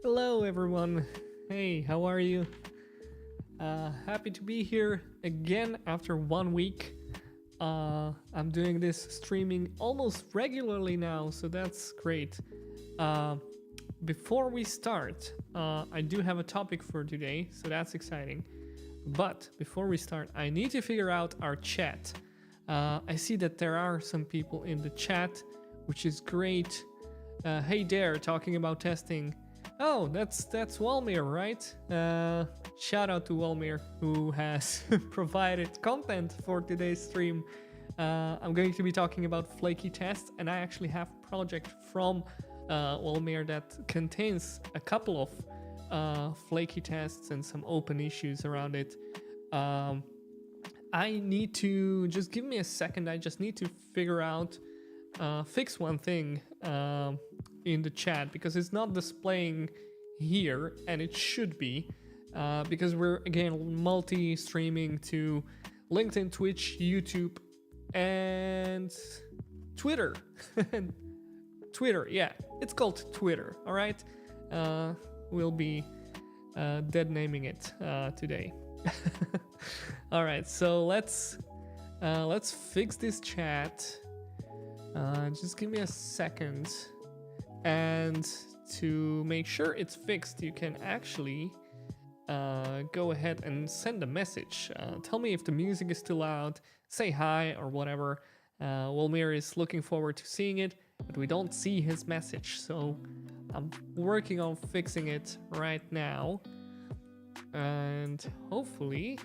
Hello, everyone. Hey, how are you? Happy to be here again after 1 week. I'm doing this streaming almost regularly now, so that's great. Uh, Before we start, I do have a topic for today, so that's exciting. But before we start, I need to figure out our chat. I see that there are some people in the chat, which is great. Hey there, talking about testing. Oh, that's Walmir, right? Shout out to Walmir, who has provided content for today's stream. I'm going to be talking about flaky tests, and I actually have a project from Walmir that contains a couple of flaky tests and some open issues around it. I need to just give me a second. I just need to figure out, fix one thing in the chat because it's not displaying here, and it should be because we're again multi-streaming to LinkedIn, Twitch, YouTube, and Twitter. Twitter, yeah, it's called Twitter. All right, we'll be dead naming it today. All right, so let's fix this chat. Just give me a second. And to make sure it's fixed, you can actually go ahead and send a message. Tell me if the music is still loud, say hi or whatever. Walmir is looking forward to seeing it, but we don't see his message. So I'm working on fixing it right now. And hopefully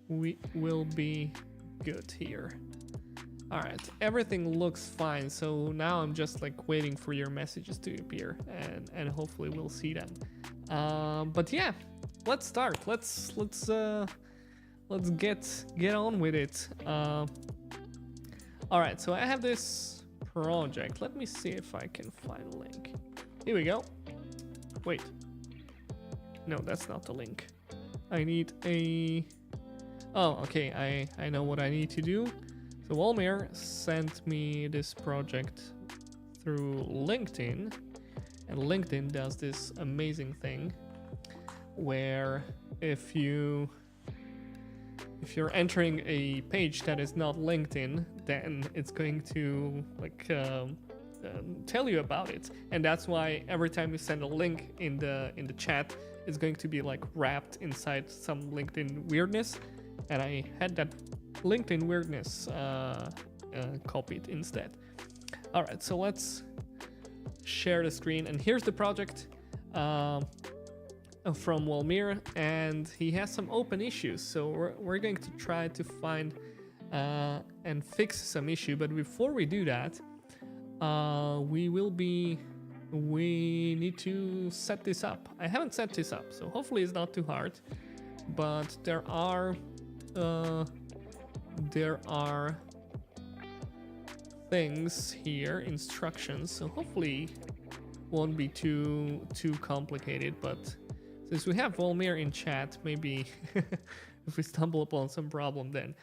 we will be good here. All right, everything looks fine. So now I'm just like waiting for your messages to appear, and hopefully we'll see them. But yeah, let's start. Let's get on with it. All right, so I have this project. Let me see if I can find a link. Here we go. Wait, no, that's not the link. I need a. Oh, okay, I know what I need to do. So Walmir sent me this project through LinkedIn, and LinkedIn does this amazing thing where if you're entering a page that is not LinkedIn, then it's going to tell you about it, and that's why every time you send a link in the chat, it's going to be like wrapped inside some LinkedIn weirdness. And I had that LinkedIn weirdness copied instead. All right, so let's share the screen. And here's the project from Walmir, and he has some open issues. So we're going to try to find and fix some issue. But before we do that, we need to set this up. I haven't set this up, so hopefully it's not too hard. But there are things here, instructions, so hopefully won't be too complicated. But since we have Walmir in chat, maybe if we stumble upon some problem, then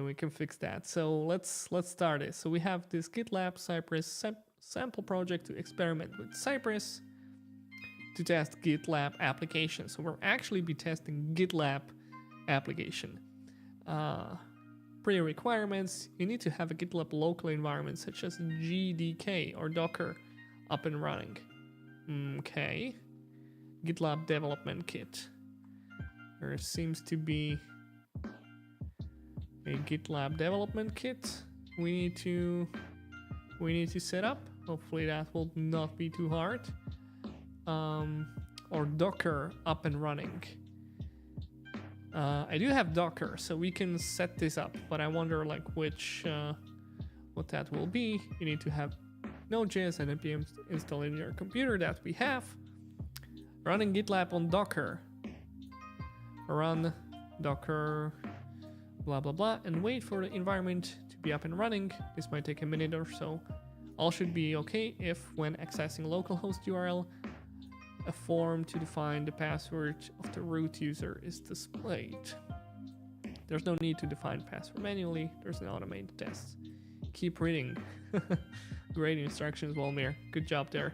we can fix that. So let's start it. So we have this GitLab Cypress sample project to experiment with Cypress to test GitLab application. So we'll actually be testing GitLab application. Pre-requirements: you need to have a GitLab local environment such as GDK or Docker up and running. Okay. GitLab development kit. There seems to be a GitLab development kit we need to set up. Hopefully that will not be too hard. Or Docker up and running. I do have Docker, so we can set this up, but I wonder like what that will be. You need to have Node.js and npm installed in your computer. That we have. Running GitLab on Docker. Run Docker, blah blah blah, and wait for the environment to be up and running. This might take a minute or so. All should be okay if, when accessing localhost URL, a form to define the password of the root user is displayed. There's no need to define password manually. There's an automated test. keep reading. Great instructions, Walmir. Good job there.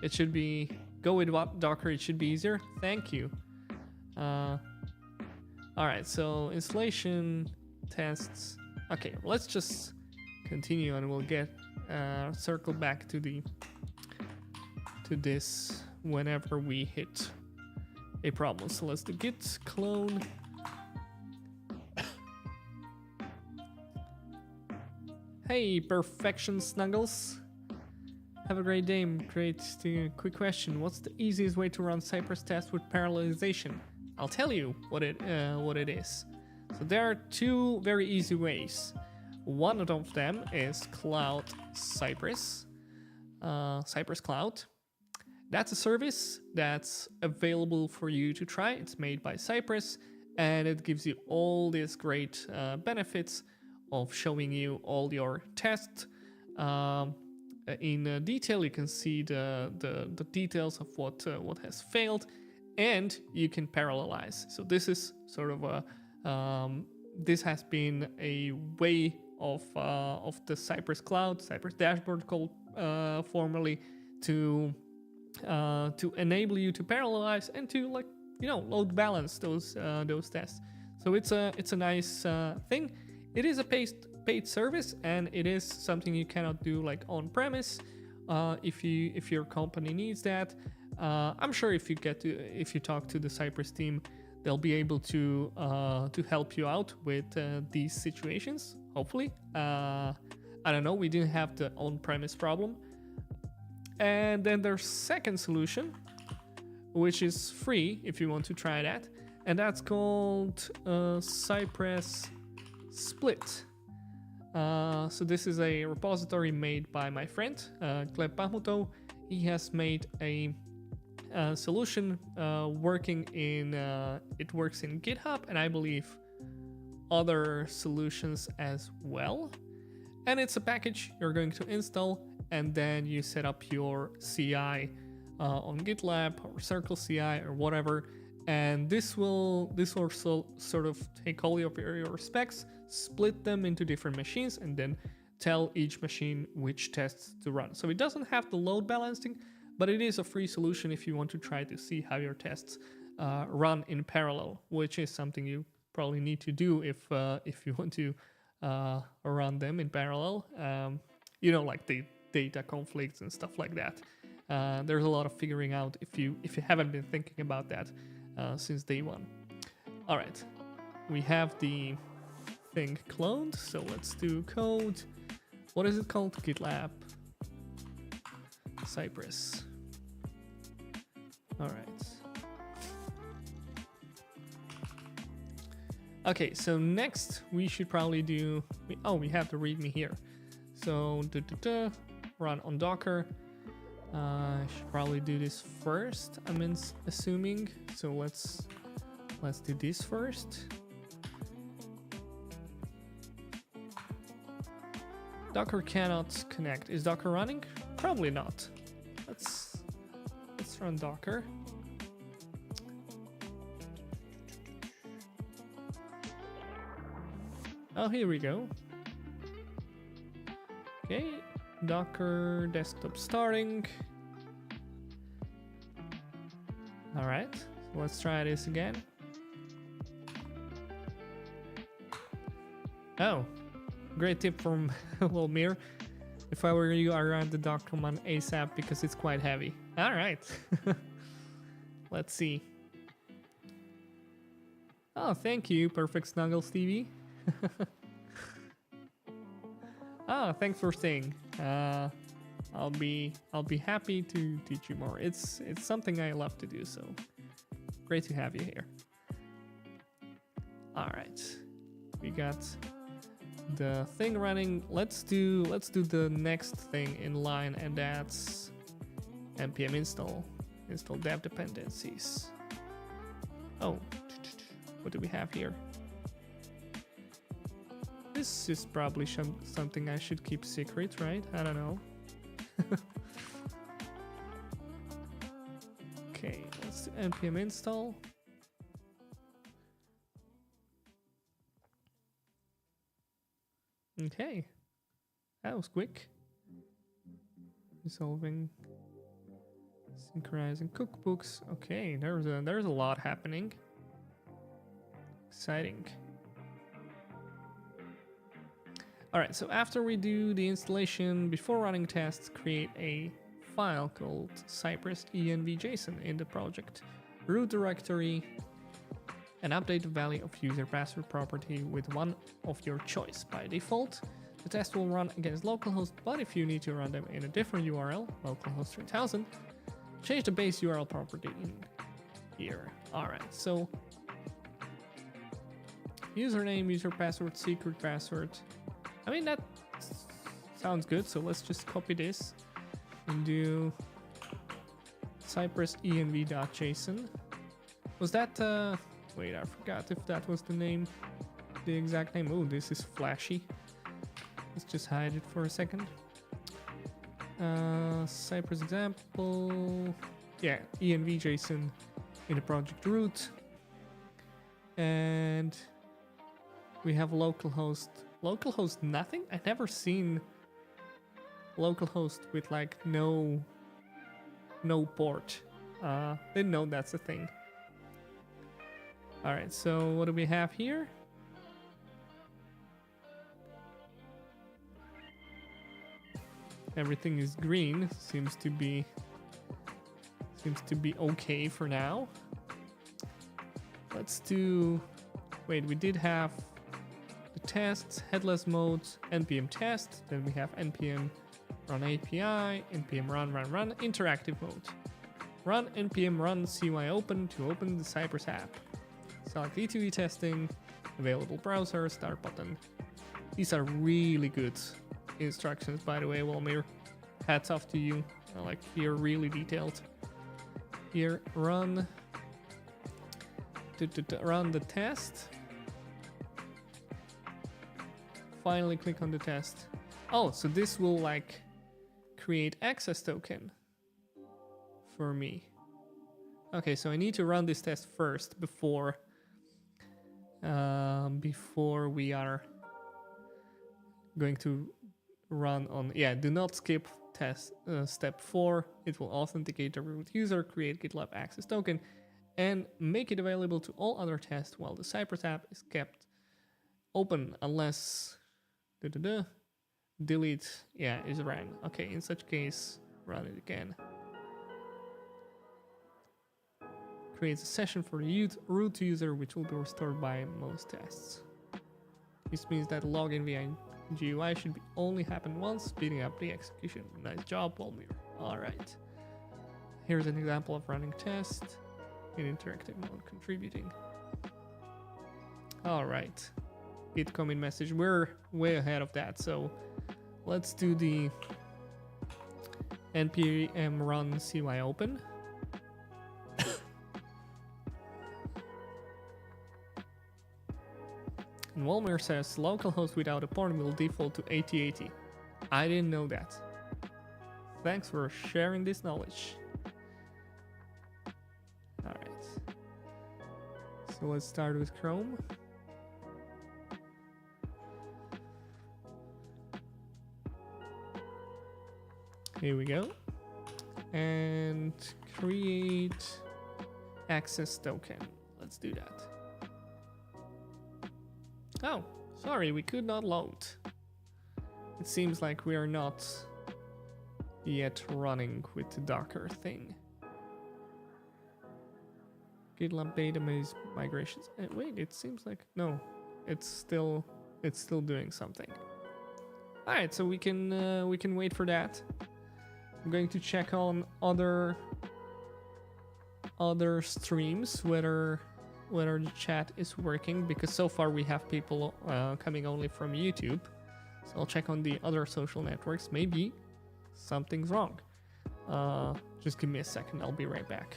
It should be go with Docker. It should be easier. Thank you. All right. So installation tests. Okay, let's just continue, and we'll get circle back to this whenever we hit a problem. So let's do git clone. Hey, perfection snuggles. Have a great day. Great. Quick question: what's the easiest way to run Cypress tests with parallelization? I'll tell you what it is. So there are two very easy ways. One of them is Cloud Cypress, Cypress Cloud. That's a service that's available for you to try. It's made by Cypress, and it gives you all these great benefits of showing you all your tests in detail. You can see the details of what has failed, and you can parallelize. So this is sort of a this has been a way of the Cypress Cloud, Cypress Dashboard called formerly, to enable you to parallelize and to load balance those tests. So it's a nice thing. It is a paid service, and it is something you cannot do like on premise. If your company needs that, I'm sure if you talk to the Cypress team, they'll be able to help you out with these situations. Hopefully, I don't know. We didn't have the on-premise problem. And then there's second solution, which is free if you want to try that, and that's called Cypress Split. So this is a repository made by my friend Gleb Bahmuto. He has made a solution working in it works in GitHub, and I believe other solutions as well. And it's a package you're going to install, and then you set up your CI on GitLab or Circle CI or whatever, and this will sort of take all your specs, split them into different machines, and then tell each machine which tests to run. So it doesn't have the load balancing, but it is a free solution if you want to try to see how your tests run in parallel, which is something you probably need to do if you want to run them in parallel. Like the data conflicts and stuff like that. There's a lot of figuring out if you haven't been thinking about that since day one. All right, we have the thing cloned, so let's do code. What is it called? GitLab Cypress. All right. Okay, so next we should probably do. We have the README here. So run on Docker. I should probably do this first. I'm assuming. So let's do this first. Docker cannot connect. Is Docker running? Probably not. Let's run Docker. Oh, here we go. Okay, Docker desktop starting. All right, so let's try this again. Oh, great tip from Walmir. If I were you, I'd run the Docker command ASAP because it's quite heavy. All right, let's see. Oh, thank you, Perfect Snuggles TV. Oh, thanks for staying. I'll be happy to teach you more. It's something I love to do, so great to have you here. All right, we got the thing running. Let's do the next thing in line, and that's npm install dev dependencies. Oh, what do we have here? This is probably something I should keep secret, right? I don't know. Okay, let's do npm install. Okay. That was quick. Resolving, synchronizing cookbooks. Okay, there's a lot happening. Exciting. All right, so after we do the installation, before running tests, create a file called Cypress env.json in the project root directory and update the value of user password property with one of your choice. By default, the test will run against localhost, but if you need to run them in a different URL, localhost 3000, change the base URL property in here. All right, so username, user password, secret password. I mean, that sounds good. So let's just copy this and do Cypress env.json. Was that, wait, I forgot if that was the name, the exact name. Oh, this is flashy. Let's just hide it for a second. Cypress example. Yeah, env.json in the project root. And we have localhost. Localhost nothing? I've never seen localhost with like no port. Didn't know that's a thing. All right, so what do we have here? Everything is green. Seems to be okay for now. Let's do. Wait, we did have the tests, headless modes, npm test. Then we have npm run API, npm run interactive mode. Run npm run cy open to open the Cypress app. Select E2E testing, available browser, start button. These are really good instructions, by the way, Walmir. Hats off to you. Like, you're really detailed. Here, run the test. Finally click on the test. Oh, so this will like create access token for me. Okay, so I need to run this test first before we are going to run on. Yeah, do not skip test step 4. It will authenticate the root user, create GitLab access token, and make it available to all other tests while the Cypress app is kept open unless delete is ran. Okay, in such case, run it again. Creates a session for the root user, which will be restored by most tests. This means that login via GUI should only happen once, speeding up the execution. Nice job, Walmir. All right. Here's an example of running test in interactive mode contributing. All right. Git commit message. We're way ahead of that, so let's do the npm run cy open. And Walmir says localhost without a port will default to 8080. I didn't know that. Thanks for sharing this knowledge. All right. So let's start with Chrome. Here we go. And create access token. Let's do that. Oh, sorry, we could not load. It seems like we are not yet running with the Docker thing. GitLab database migrations. Wait, it seems like no, it's still doing something. All right, so we can wait for that. I'm going to check on other streams whether the chat is working, because so far we have people coming only from YouTube. So I'll check on the other social networks. Maybe something's wrong. Just give me a second. I'll be right back.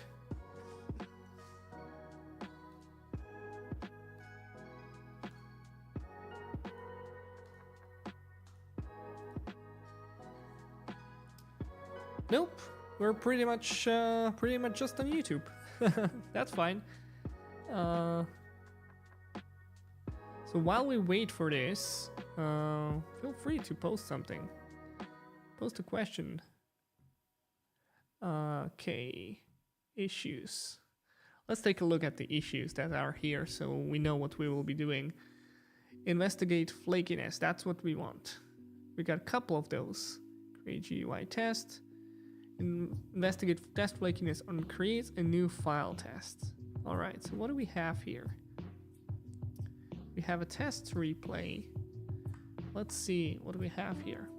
Nope, we're pretty much just on YouTube. That's fine. So while we wait for this, feel free to post something. Post a question. Okay, issues. Let's take a look at the issues that are here so we know what we will be doing. Investigate flakiness, that's what we want. We got a couple of those. Create GUI test. Investigate test flakiness on create a new file test. Alright, so what do we have here? We have a test replay. Let's see, what do we have here?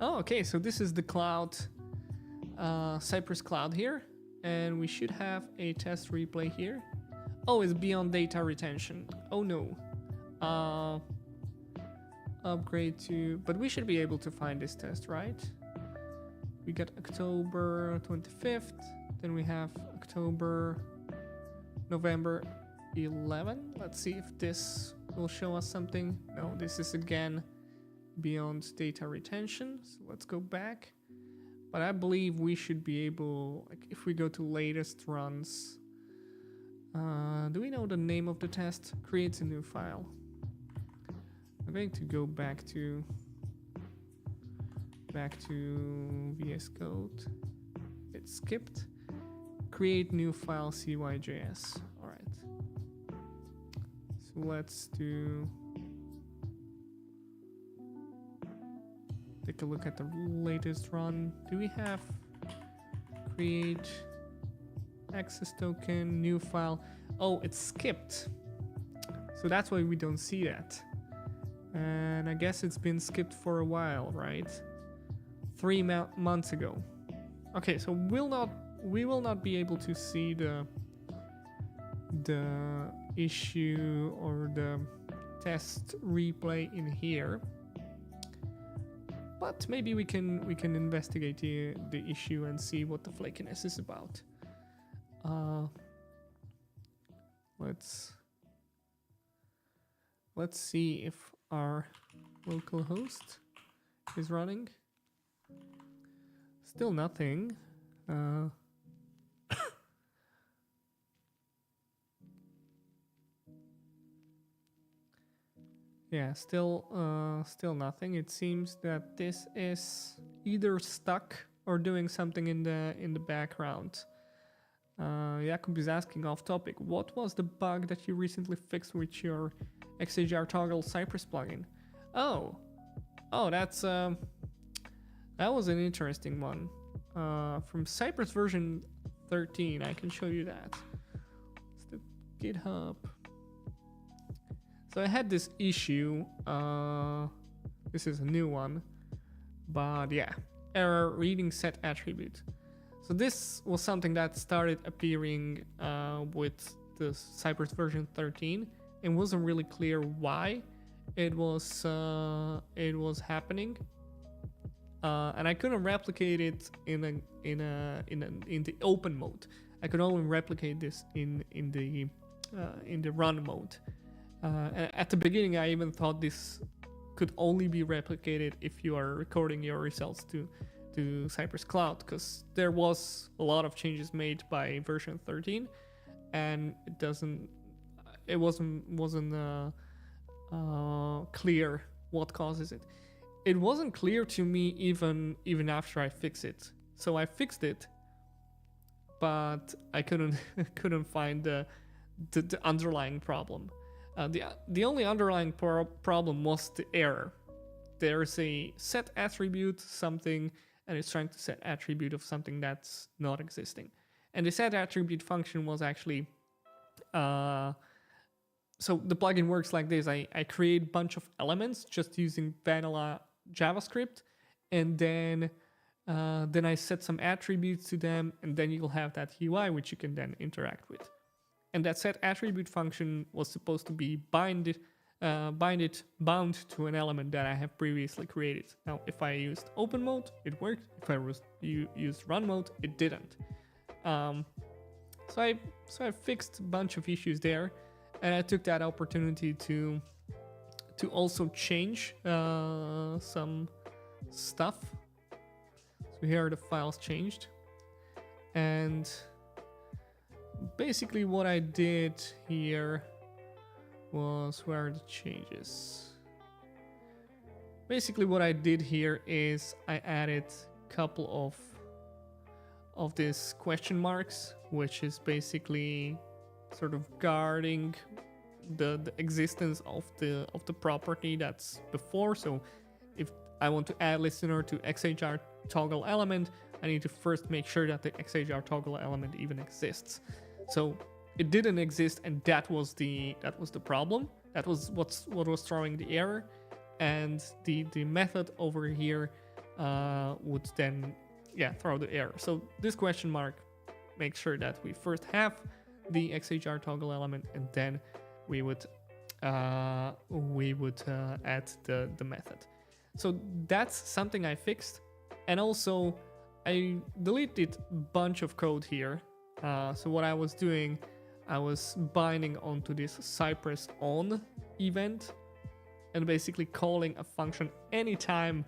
Oh, okay, so this is the cloud, Cypress cloud here, and we should have a test replay here. Oh, it's beyond data retention. Oh no. Upgrade to, but we should be able to find this test, right? We got October 25th, then we have November 11. Let's see if this will show us something. No, this is again beyond data retention, so let's go back. But I believe we should be able, like if we go to latest runs, do we know the name of the test? Creates a new file. I'm going to go back to VS Code. It's skipped. Create new file CYJS. All right. So let's take a look at the latest run. Do we have create access token, new file? Oh, it's skipped. So that's why we don't see that. And I guess it's been skipped for a while, right? 3 months ago. Okay, so we will not be able to see the issue or the test replay in here. But maybe we can investigate the issue and see what the flakiness is about. Let's see if our local host is running. Still nothing. Yeah, still nothing. It seems that this is either stuck or doing something in the background. Jakub is asking off topic. What was the bug that you recently fixed with your XHR toggle Cypress plugin? Oh, that's that was an interesting one. From Cypress version 13, I can show you that. It's the GitHub. So I had this issue. This is a new one, but yeah, error reading set attribute. So this was something that started appearing with the Cypress version 13. It wasn't really clear why it was happening, and I couldn't replicate it in the open mode. I could only replicate this in the run mode. At the beginning, I even thought this could only be replicated if you are recording your results to Cypress Cloud, because there was a lot of changes made by version 13, and it wasn't clear what causes it. It wasn't clear to me even after I fixed it. So I fixed it, but I couldn't find the underlying problem. The only underlying problem was the error. There's a set attribute something, and it's trying to set attribute of something that's not existing. And the set attribute function was actually, so the plugin works like this. I create a bunch of elements just using vanilla JavaScript, and then I set some attributes to them, and then you'll have that UI which you can then interact with. And that set attribute function was supposed to be bound to an element that I have previously created. Now, if I used open mode, it worked. If I used run mode, it didn't. So I fixed a bunch of issues there, and I took that opportunity to also change some stuff. So here are the files changed, and basically what I did here was where are the changes? Basically what I did here is I added a couple of these question marks, which is basically sort of guarding the existence of the property that's before. So if I want to add listener to XHR toggle element, I need to first make sure that the XHR toggle element even exists. So it didn't exist, and that was the problem. That was what was throwing the error, and the method over here would then throw the error. So this question mark makes sure that we first have the XHR toggle element, and then we would add the method. So that's something I fixed, and also I deleted a bunch of code here. So what I was doing, I was binding onto this Cypress on event and basically calling a function anytime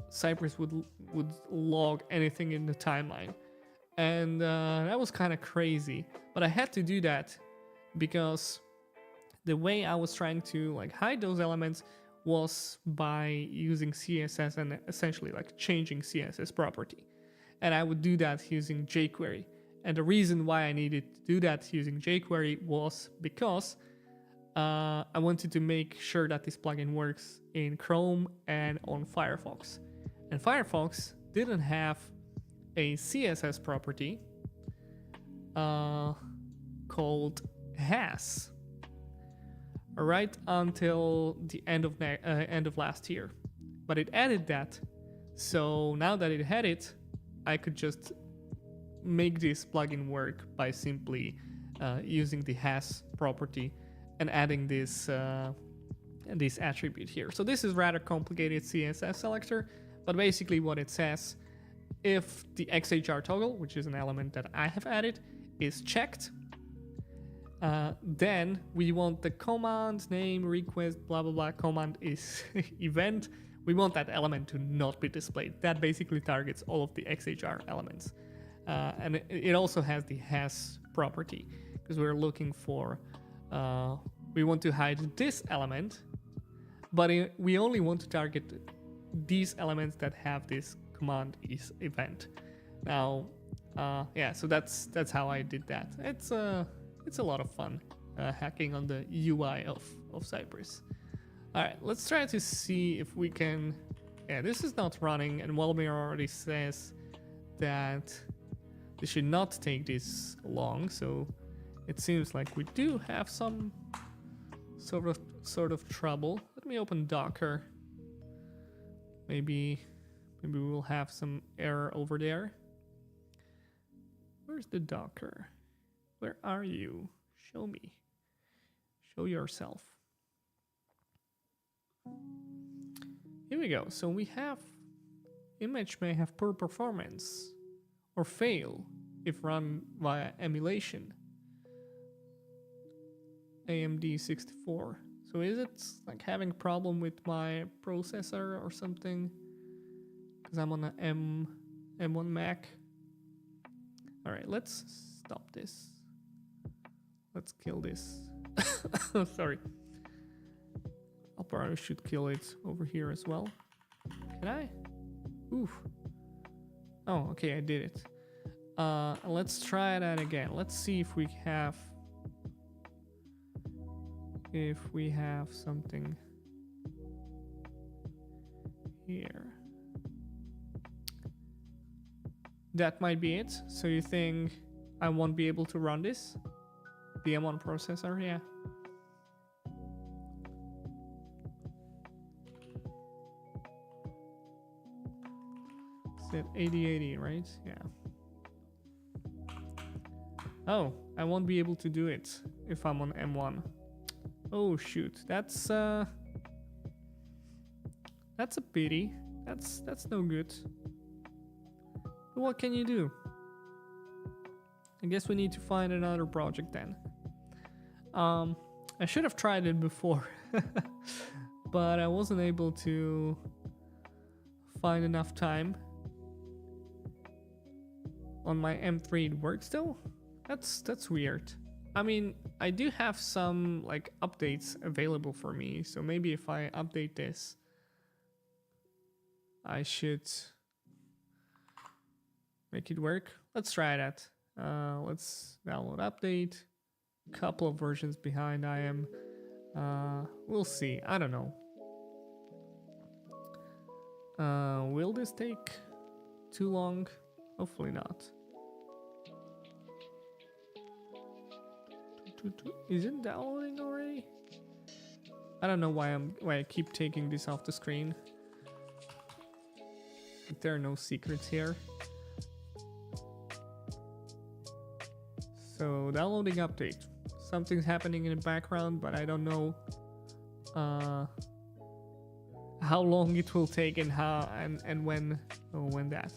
Cypress would log anything in the timeline. And that was kind of crazy, but I had to do that because the way I was trying to like hide those elements was by using CSS and essentially like changing CSS property. And I would do that using jQuery. And the reason why I needed to do that using jQuery was because I wanted to make sure that this plugin works in Chrome and on Firefox. And Firefox didn't have a CSS property called has right until the end of last year. But it added that. So now that it had it, I could just make this plugin work by simply using the has property and adding this attribute here. So this is rather complicated CSS selector, but basically what it says, if the XHR toggle, which is an element that I have added, is checked, then we want the command name request blah blah blah command is event. We want that element to not be displayed. That basically targets all of the XHR elements. And it also has the has property because we're looking for, we want to hide this element, but we only want to target these elements that have this command is event. Now, so that's how I did that. It's a lot of fun hacking on the UI of Cypress. All right, let's try to see if we can. Yeah, this is not running, and Walmir already says that this should not take this long. So it seems like we do have some sort of trouble. Let me open Docker. Maybe we will have some error over there. Where's the Docker? Where are you? Show me. Show yourself. Here we go. So we have image may have poor performance or fail if run via emulation. AMD 64. So is it like having a problem with my processor or something? Because I'm on an M1 Mac. All right, let's stop this. Let's kill this. Sorry. I probably should kill it over here as well. Can I? Oof. Oh, okay, I did it. Let's try that again. Let's see if we have something here. That might be it. So you think I won't be able to run this? The M1 processor, yeah. It's at 8080, right? Yeah. Oh, I won't be able to do it if I'm on M1. Oh shoot, that's a pity. That's no good. But what can you do? I guess we need to find another project then. I should have tried it before, but I wasn't able to find enough time. On my M3 it works still? That's weird. I mean, I do have some like updates available for me, so maybe if I update this, I should make it work. Let's try that. Let's download update. Couple of versions behind I am. We'll see. I don't know. Will this take too long? Hopefully not. Is it downloading already? I don't know why I keep taking this off the screen. But there are no secrets here. So downloading update. Something's happening in the background, but I don't know how long it will take and how and when that.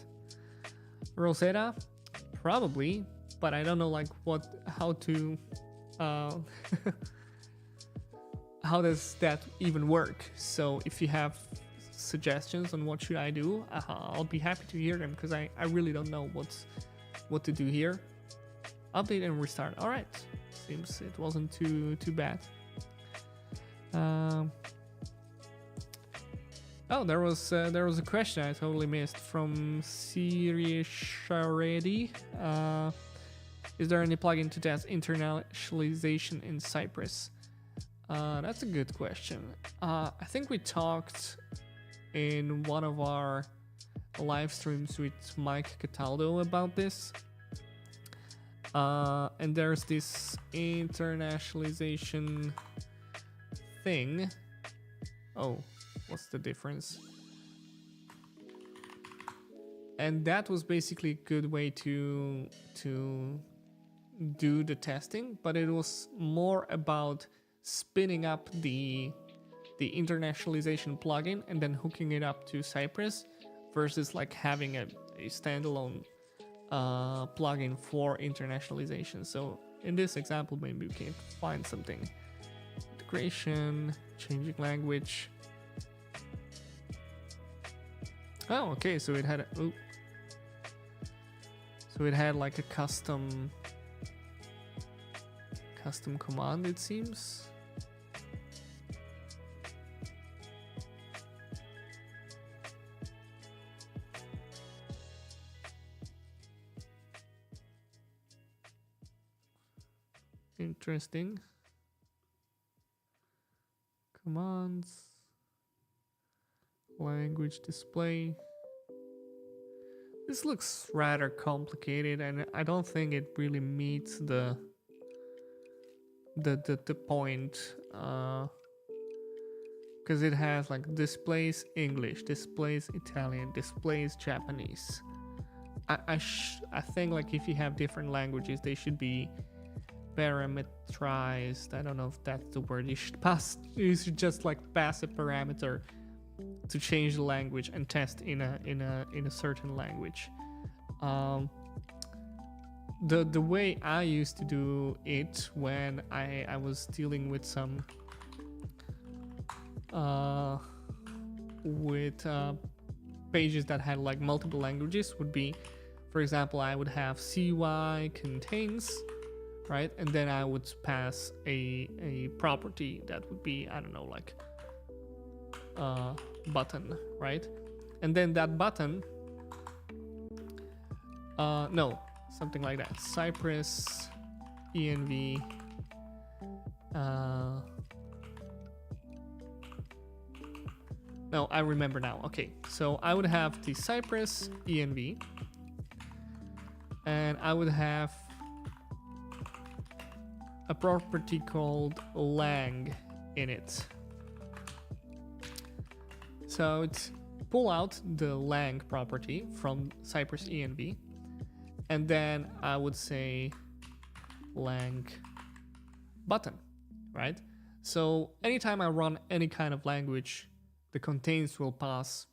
Rosetta, probably, but I don't know like how to how does that even work? So if you have suggestions on what should I do, I'll be happy to hear them, because I really don't know what to do here. Update and restart. All right, seems it wasn't too bad. Oh, there was a question I totally missed from Siri Sharedi. Is there any plugin to test internationalization in Cypress? That's a good question. I think we talked in one of our live streams with Mike Cataldo about this. And there's this internationalization thing. Oh, what's the difference? And that was basically a good way to do the testing, but it was more about spinning up the internationalization plugin and then hooking it up to Cypress versus like having a standalone plugin for internationalization. So in this example, maybe we can find something. Integration, changing language. Oh, okay, so it had like a custom command, it seems. Interesting. Commands, language display. This looks rather complicated, and I don't think it really meets the point, because it has like displays English, displays Italian, displays Japanese. I think like if you have different languages, they should be parameterized. I don't know if that's the word. You should just like pass a parameter to change the language and test in a certain language. The way I used to do it when I was dealing with some pages that had like multiple languages would be, for example, I would have CY contains, right? And then I would pass a property that would be, I don't know, like button, right? And then that button, no, something like that. Cypress env no, I remember now. Okay, so I would have the Cypress env, and I would have a property called lang in it. So it's pull out the lang property from Cypress env, and then I would say lang button, right? So anytime I run any kind of language, the contains will pass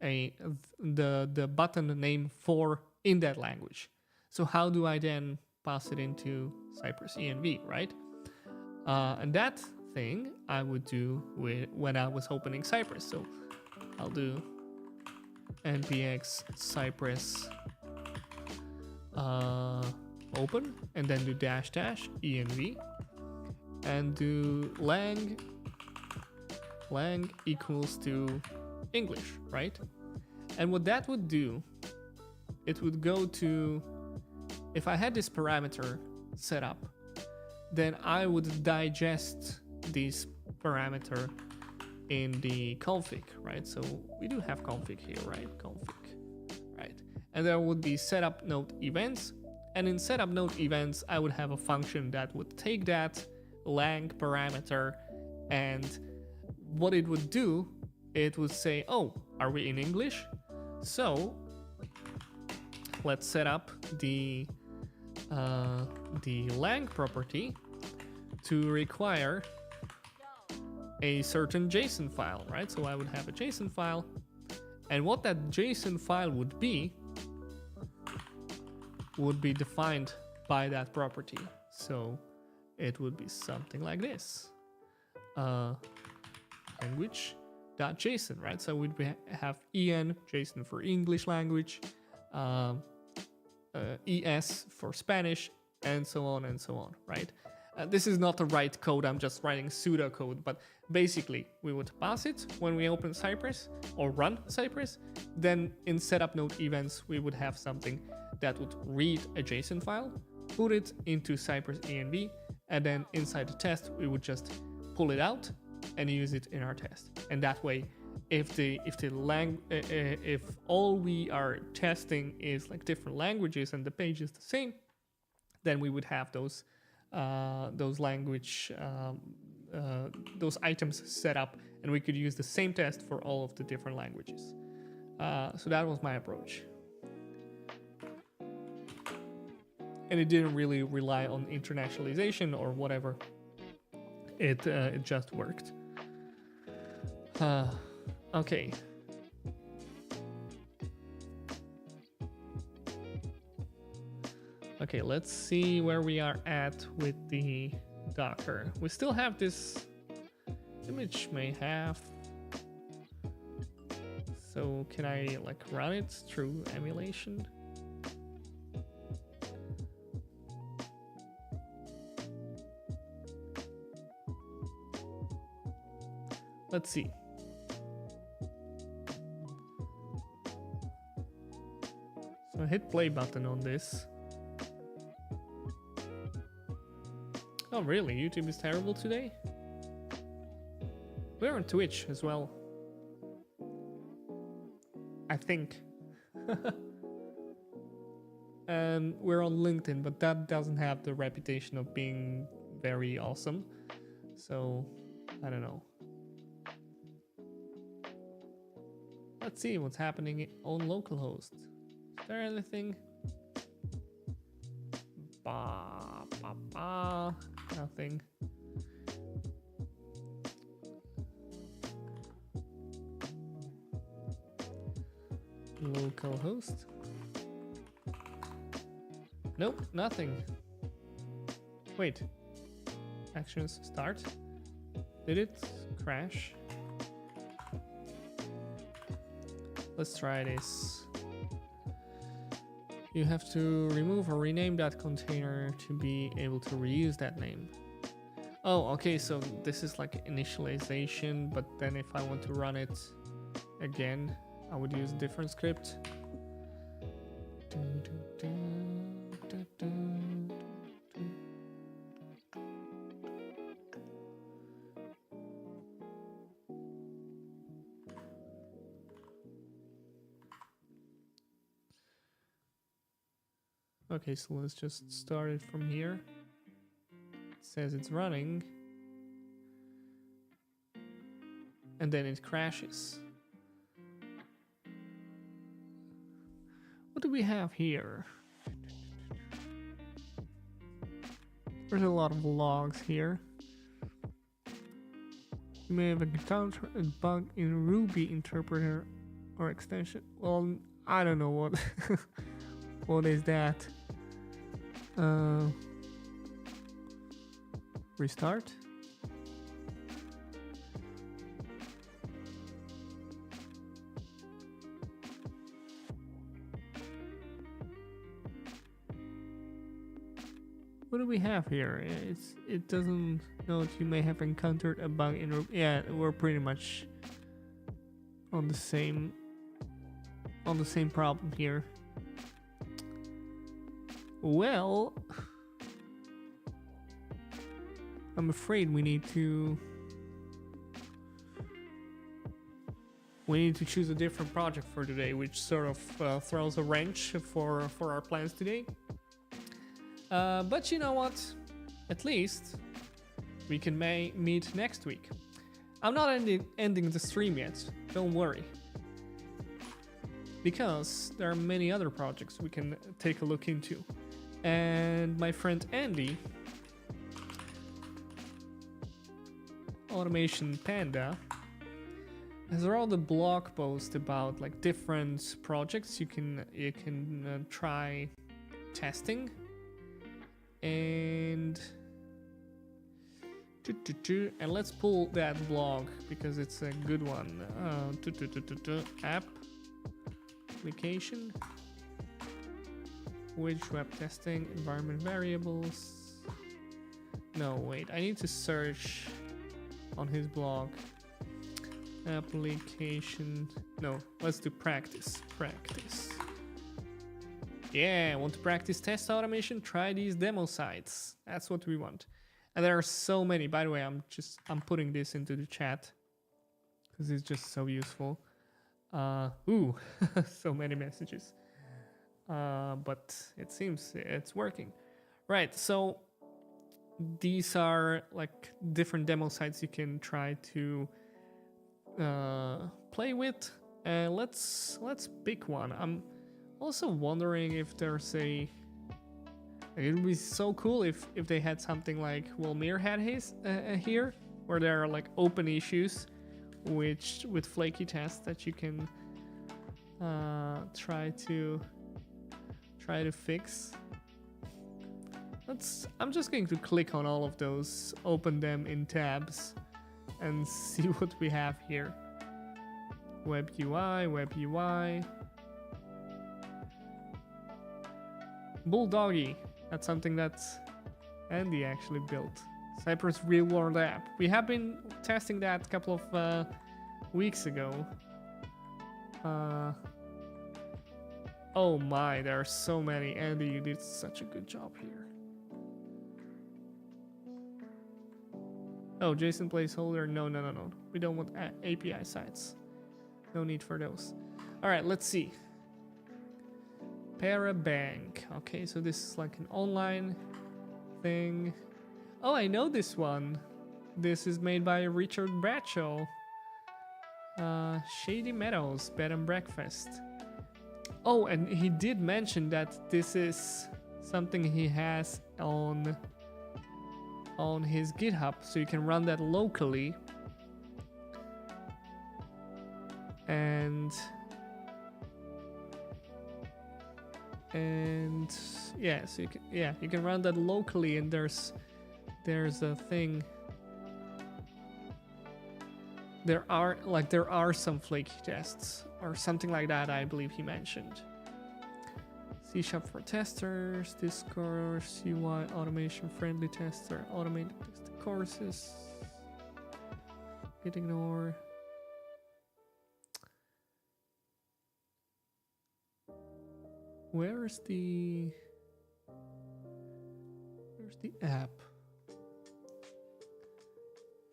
the button name for in that language. So how do I then pass it into Cypress env, right? And that thing I would do when I was opening Cypress. So I'll do npx cypress open, and then do dash dash env, and do lang equals to English, right? And what that would do, it would go to, if I had this parameter set up, then I would digest this parameter in the config, right? So we do have config here, right? Config, right? And there would be setup node events. And in setup node events, I would have a function that would take that lang parameter, and what it would do, it would say, oh, are we in English? So let's set up the lang property to require a certain JSON file, right? So I would have a JSON file, and what that JSON file would be defined by that property. So it would be something like this, language.json, right? So we'd have en, JSON for English language, es for Spanish, and so on, right? This is not the right code, I'm just writing pseudocode, but basically we would pass it when we open Cypress or run Cypress. Then in setup node events, we would have something that would read a JSON file, put it into Cypress env, and then inside the test, we would just pull it out and use it in our test. And that way, if all we are testing is like different languages and the page is the same, then we would have those language those items set up, and we could use the same test for all of the different languages. So that was my approach, and it didn't really rely on internationalization or whatever. It just worked. Okay. Okay, let's see where we are at with the Docker. We still have this image may have. So can I like run it through emulation? Let's see. So hit play button on this. Oh really? YouTube is terrible today? We're on Twitch as well, I think. And we're on LinkedIn, but that doesn't have the reputation of being very awesome. So, I don't know. Let's see what's happening on localhost. Is there anything? Nothing. Localhost. Nope, nothing. Wait. Actions start. Did it crash? Let's try this. You have to remove or rename that container to be able to reuse that name. Oh, okay, so this is like initialization, but then if I want to run it again, I would use a different script. Okay, so let's just start it from here. It says it's running. And then it crashes. What do we have here? There's a lot of logs here. You may have encountered a bug in Ruby interpreter or extension. Well, I don't know what what is that. Restart. What do we have here? It doesn't note you may have encountered a bug in. Yeah, we're pretty much on the same problem here. Well, I'm afraid we need to choose a different project for today, which sort of throws a wrench for our plans today. But you know what? At least we can meet next week. I'm not ending the stream yet, don't worry. Because there are many other projects we can take a look into. And my friend Andy, Automation Panda, has wrote a blog post about like different projects you can try testing. And let's pull that blog because it's a good one. App application, which web testing, environment variables. No, wait, I need to search on his blog. Application. No, let's do practice. Yeah, want to practice test automation? Try these demo sites. That's what we want. And there are so many. By the way, I'm putting this into the chat because it's just so useful. Ooh, so many messages. But it seems it's working. Right, so these are like different demo sites you can try to play with. Let's pick one. I'm also wondering if there's a. It would be so cool if they had something like Wilmir had his here, where there are like open issues, which with flaky tests that you can try to fix. I'm just going to click on all of those, open them in tabs, and see what we have here. Web UI. Bulldoggy. That's something that Andy actually built. Cypress Real World App. We have been testing that a couple of weeks ago. Oh my, there are so many. Andy, you did such a good job here. Oh, JSON placeholder. No. We don't want API sites. No need for those. All right, let's see. Parabank. Okay, so this is like an online thing. Oh, I know this one. This is made by Richard Bradshaw. Shady Meadows Bed and Breakfast. Oh, and he did mention that this is something he has on his GitHub, so you can run that locally. And yeah, so you can run that locally, and there's a thing. There are some flaky tests or something like that, I believe he mentioned. C# for testers, discourse, UI automation friendly tester, automated test courses. Hit ignore. Where's the app?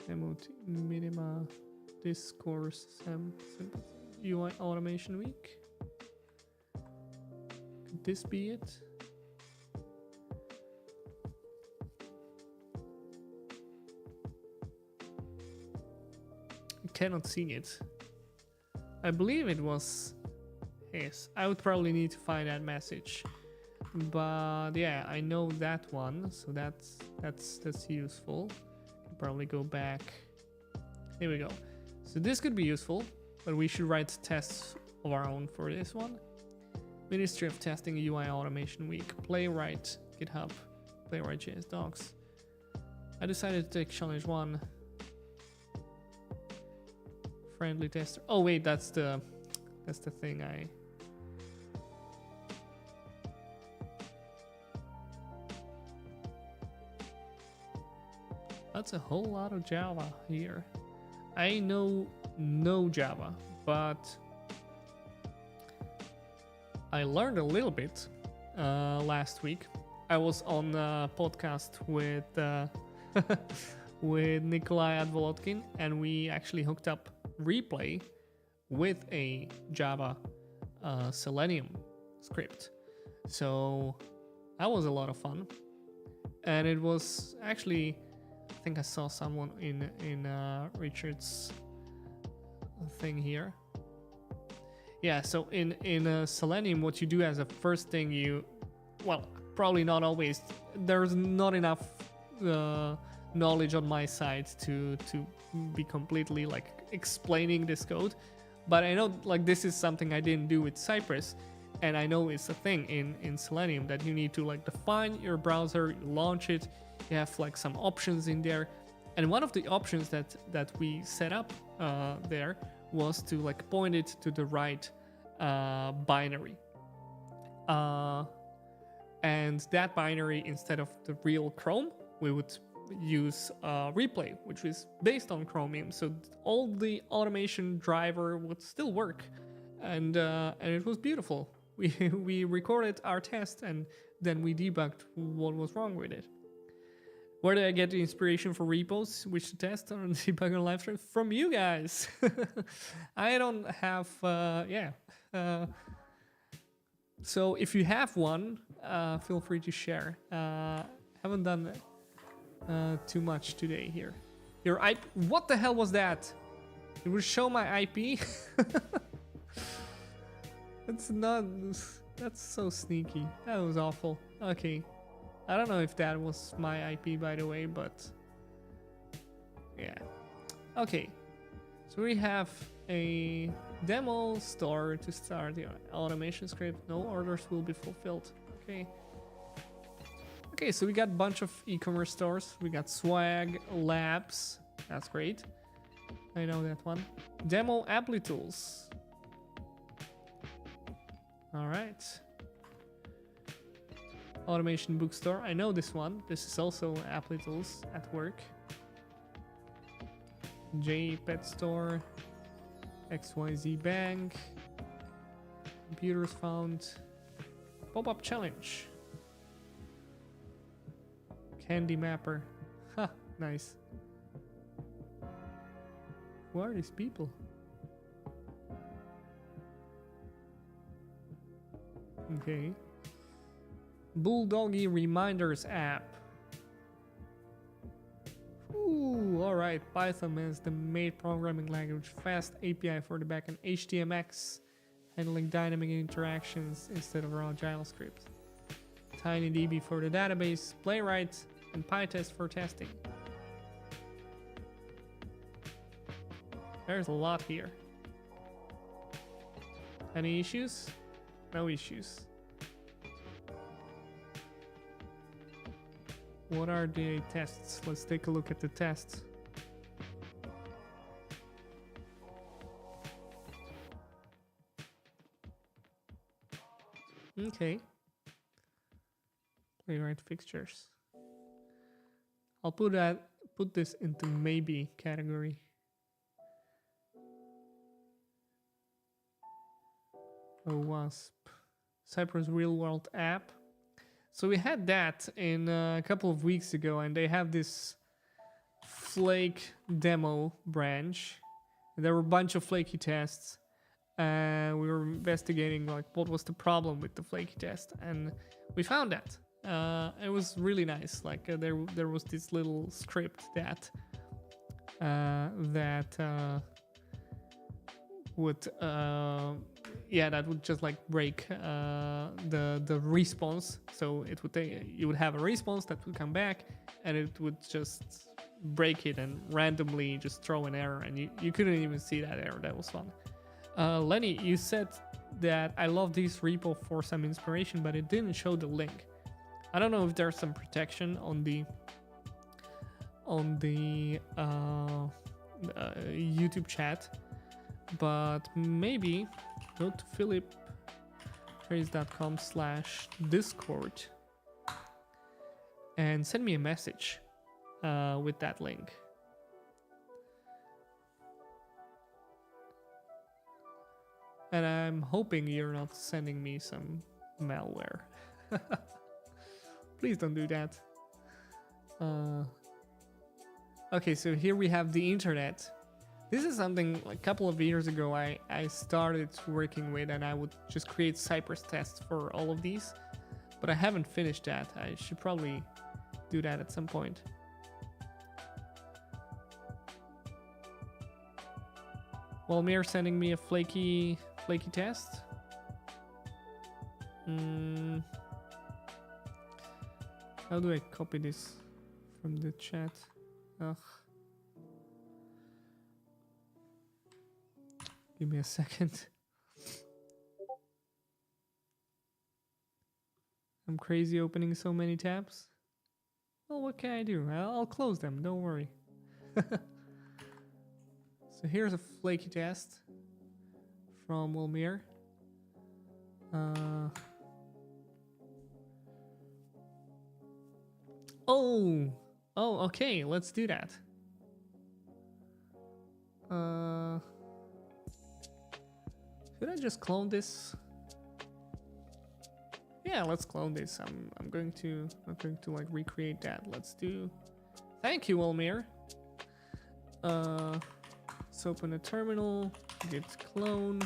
MOT minima discourse simple UI automation week. Could this be it? I cannot see it. I believe it was. Yes, I would probably need to find that message, but yeah, I know that one, so that's useful. Can probably go back. Here we go. So this could be useful, but we should write tests of our own for this one. Ministry of Testing UI Automation Week. Playwright GitHub. Playwright JS Docs. I decided to take challenge 1. Friendly tester. Oh wait, that's the thing I. That's a whole lot of Java here. I know no Java, but I learned a little bit last week. I was on a podcast with with Nikolai Advolotkin, and we actually hooked up Replay with a Java Selenium script. So that was a lot of fun, and it was actually, I think I saw someone in Richard's thing here. Yeah, so in Selenium, what you do as a first thing, well, probably not always. There's not enough knowledge on my side to be completely like explaining this code, but I know like this is something I didn't do with Cypress, and I know it's a thing in Selenium that you need to like define your browser, launch it, you have like some options in there, and one of the options that we set up there was to like point it to the right binary, and that binary, instead of the real Chrome, we would use Replay, which is based on Chromium, so all the automation driver would still work, and it was beautiful. We recorded our test, and then we debugged what was wrong with it. Where did I get the inspiration for repos, which to test on debug on live stream? From you guys. I don't have, so if you have one, feel free to share. Haven't done too much today here. Your IP, what the hell was that? It would show my IP. That's so sneaky. That was awful. Okay. I don't know if that was my IP, by the way, but yeah. Okay. So we have a demo store to start the automation script. No orders will be fulfilled. Okay. Okay, so we got a bunch of e-commerce stores. We got Swag Labs. That's great. I know that one. Demo Applitools. All right. Automation Bookstore. I know this one. This is also Applitools at work. J Pet Store. XYZ Bank. Computers Found. Pop-up Challenge. Candy Mapper. Ha, nice. Who are these people? Okay. Bulldoggy Reminders app. Ooh, alright. Python is the main programming language. Fast API for the backend. HTMX, handling dynamic interactions instead of raw JavaScript. TinyDB for the database. Playwright and PyTest for testing. There's a lot here. Any issues? No issues. What are the tests? Let's take a look at the tests. Okay. Playwright fixtures. I'll put this into maybe category. WASP. Cypress Real World app. So we had that in a couple of weeks ago, and they have this flake demo branch. There were a bunch of flaky tests, and we were investigating like what was the problem with the flaky test, and we found that. It was really nice. Like there was this little script that would just like break the response. So it would you would have a response that would come back, and it would just break it and randomly just throw an error, and you couldn't even see that error. That was fun. Lenny, you said that I love this repo for some inspiration, but it didn't show the link. I don't know if there's some protection on the YouTube chat, but maybe go to philiptrace.com/discord and send me a message. with that link. And I'm hoping you're not sending me some malware. Please don't do that. Okay, so here we have the internet. This is something like a couple of years ago I started working with, and I would just create Cypress tests for all of these. But I haven't finished that. I should probably do that at some point. Walmir sending me a flaky test. How do I copy this from the chat? Ugh. Give me a second. I'm crazy opening so many tabs. Well, what can I do? I'll close them, don't worry. So here's a flaky test from Wilmir. Oh, okay, let's do that. Should I just clone this? Yeah, let's clone this. I'm going to like recreate that. Let's do. Thank you, Wilmir. Let's open a terminal. Git clone.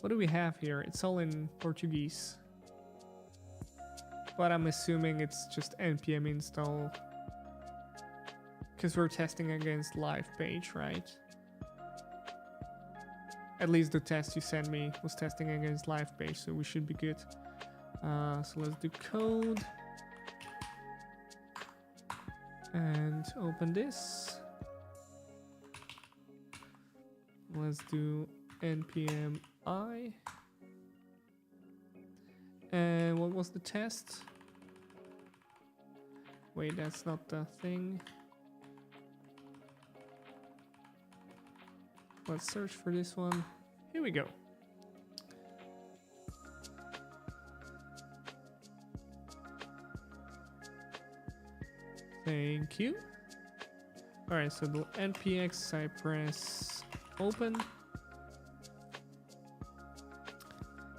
What do we have here? It's all in Portuguese. But I'm assuming it's just npm install. Because we're testing against live page, right? At least the test you sent me was testing against live page, so we should be good. So let's do code. And open this. Let's do npm I. And what was the test? Wait, that's not the thing. Let's search for this one. Here we go. Thank you. All right, so the npx Cypress open.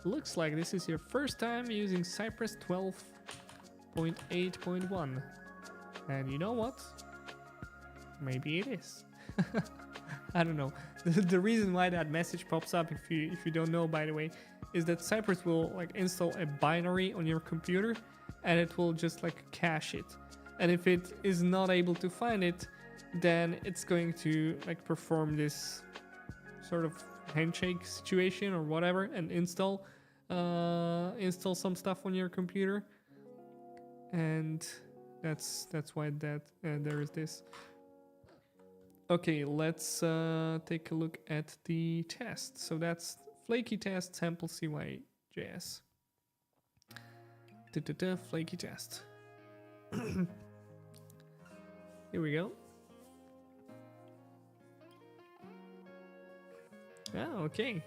Looks like this is your first time using Cypress 12.8.1. And you know what? Maybe it is. I don't know. The reason why that message pops up, if you don't know, by the way, is that Cypress will like install a binary on your computer, and it will just like cache it. And if it is not able to find it, then it's going to like perform this sort of handshake situation or whatever, and install some stuff on your computer. And that's why that there is this. Okay, let's take a look at the test. So that's flaky test sample CY.js. Flaky test. Here we go. Ah, okay.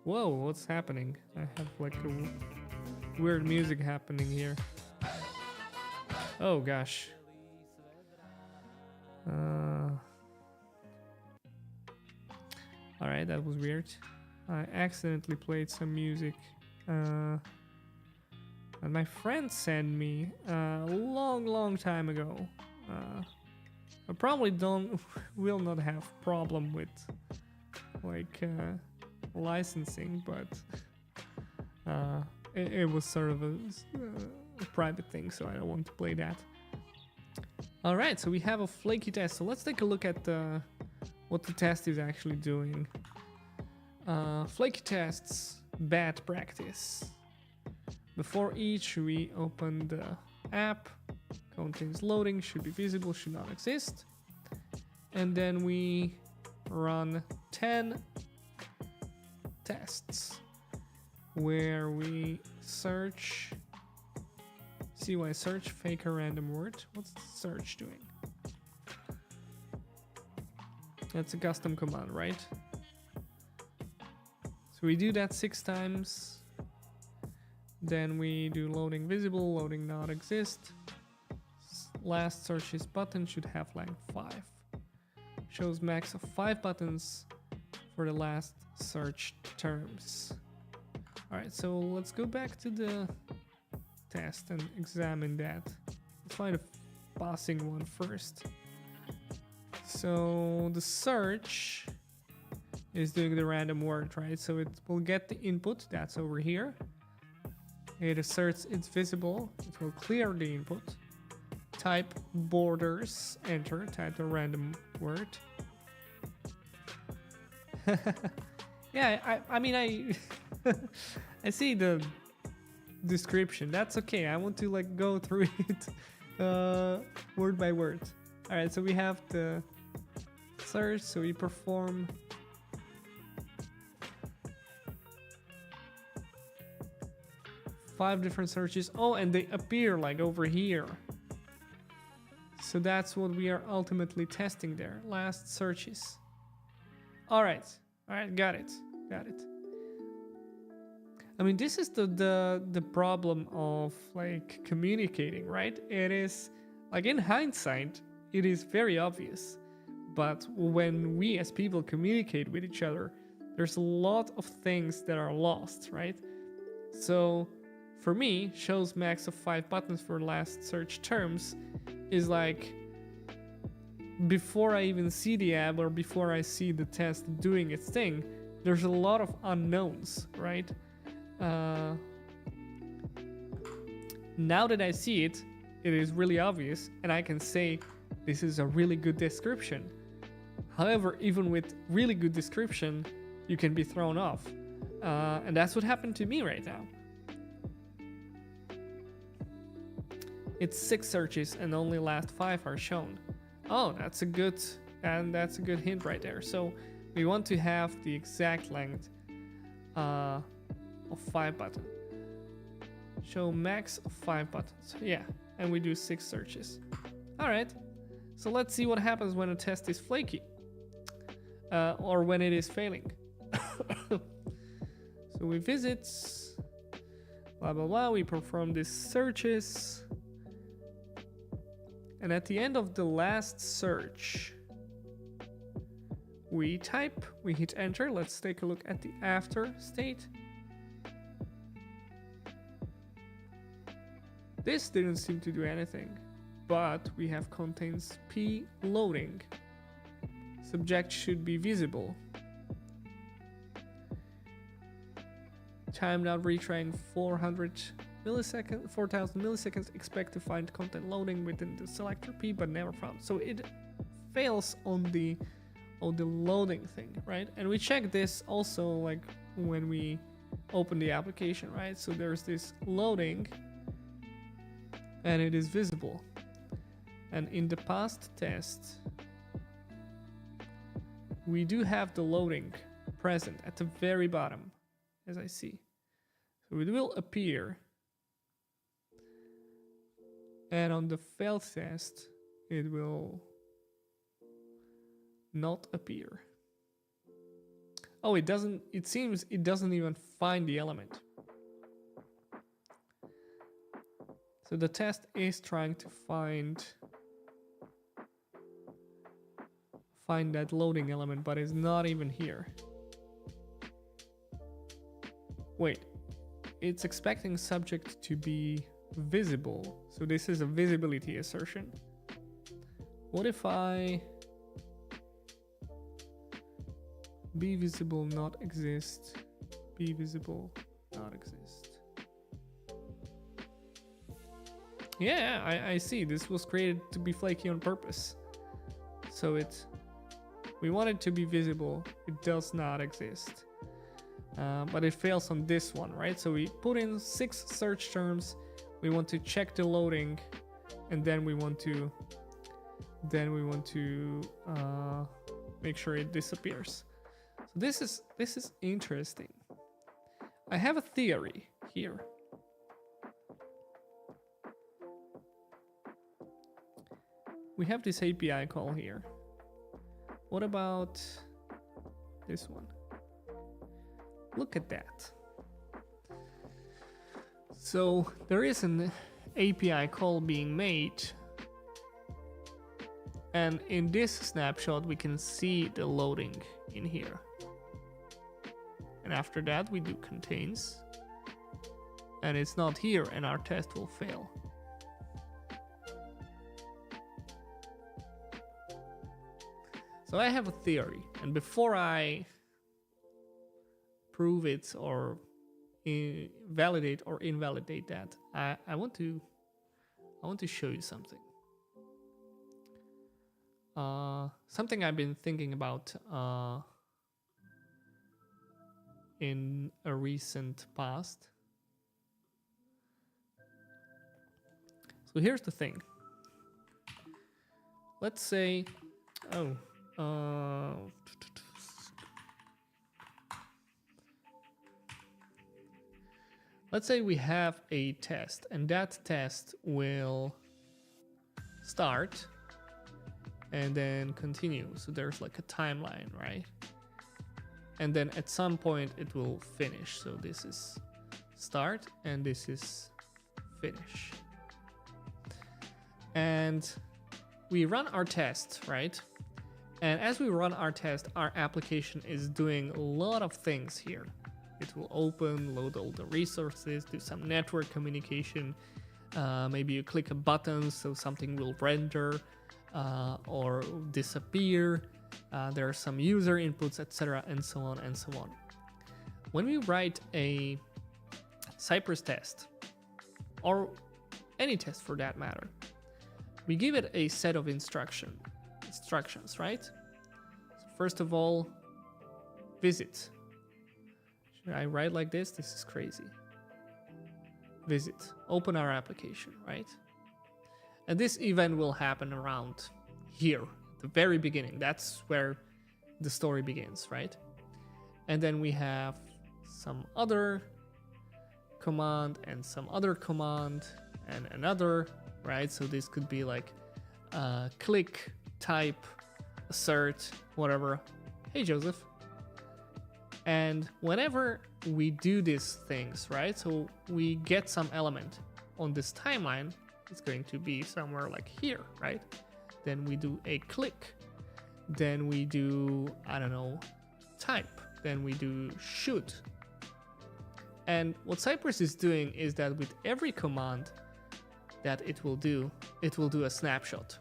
Whoa, what's happening? I have like a weird music happening here. Oh gosh. Alright, that was weird. I accidentally played some music. And my friend sent me a long time ago. I probably will not have problem with like licensing, but it was sort of a private thing, so I don't want to play that. All right, so we have a flaky test. So let's take a look at what the test is actually doing. Flaky tests, bad practice. Before each, we open the app. Contains loading, should be visible, should not exist. And then we run 10 tests where we search CY search fake a random word. What's the search doing? That's a custom command, right? So we do that 6 times. Then we do loading visible, loading not exist. Last searches button should have length 5. Shows max of 5 buttons for the last search terms. Alright, so let's go back to the test and examine that. Let's find a passing one first. So the search is doing the random word, right? So it will get the input, that's over here. It asserts it's visible, it will clear the input. Type borders, enter, type the random word. Yeah, I mean, I see the description. That's okay. I want to like go through it word by word. All right, so we have the search. So we perform five different searches. Oh, and they appear like over here. So that's what we are ultimately testing there. Last searches. All right, got it. I mean, this is the problem of like communicating, right? It is like in hindsight, it is very obvious, but when we as people communicate with each other, there's a lot of things that are lost, right? So for me, shows max of 5 buttons for last search terms is like before I even see the app or before I see the test doing its thing, there's a lot of unknowns, right? Now that I see it, it is really obvious and I can say this is a really good description. However, even with really good description, you can be thrown off. And that's what happened to me right now. It's 6 searches and only last 5 are shown. Oh, that's a good hint right there. So we want to have the exact length of 5 buttons. Show max of 5 buttons. Yeah, and we do 6 searches. All right, so let's see what happens when a test is flaky or when it is failing. So we visit, blah, blah, blah. We perform these searches. And at the end of the last search, we type, we hit enter. Let's take a look at the after state. This didn't seem to do anything, but we have contains P loading. Subject should be visible. Time not retrying 400 milliseconds, 4000 milliseconds. Expect to find content loading within the selector P, but never found. So it fails on the loading thing, right? And we check this also like when we open the application, right? So there's this loading and it is visible. And in the past test, we do have the loading present at the very bottom, as I see. So it will appear. And on the failed test, it will not appear. Oh, it doesn't, it seems it doesn't even find the element. So the test is trying to find that loading element, but it's not even here. Wait, it's expecting subject to be visible. So this is a visibility assertion. What if I be visible not exist, be visible not exist? Yeah, I see. This was created to be flaky on purpose. So we want it to be visible. It does not exist. But it fails on this one, right? So we put in 6 search terms. We want to check the loading, and then we want to make sure it disappears. So this is interesting. I have a theory here. We have this API call here. What about this one? Look at that. So there is an API call being made, and in this snapshot we can see the loading in here. And after that we do contains, and it's not here, and our test will fail. So I have a theory, and before I prove it or validate or invalidate that, I want to show you something. Something I've been thinking about in a recent past. So here's the thing. Let's say, let's say we have a test, and that test will start and then continue. So there's like a timeline, right? And then at some point it will finish. So this is start and this is finish. And we run our test, right? And as we run our test, our application is doing a lot of things here. It will open, load all the resources, do some network communication. Maybe you click a button so something will render or disappear. There are some user inputs, etc., and so on and so on. When we write a Cypress test, or any test for that matter, we give it a set of instructions, right? So first of all, visit. Should I write like this? This is crazy. Visit. Open our application, right? And this event will happen around here, the very beginning. That's where the story begins, right? And then we have some other command and some other command and another, right? So this could be like click, type, assert, whatever. Hey, Joseph. And whenever we do these things, right? So we get some element on this timeline. It's going to be somewhere like here, right? Then we do a click. Then we do, I don't know, type. Then we do shoot. And what Cypress is doing is that with every command that it will do a snapshot,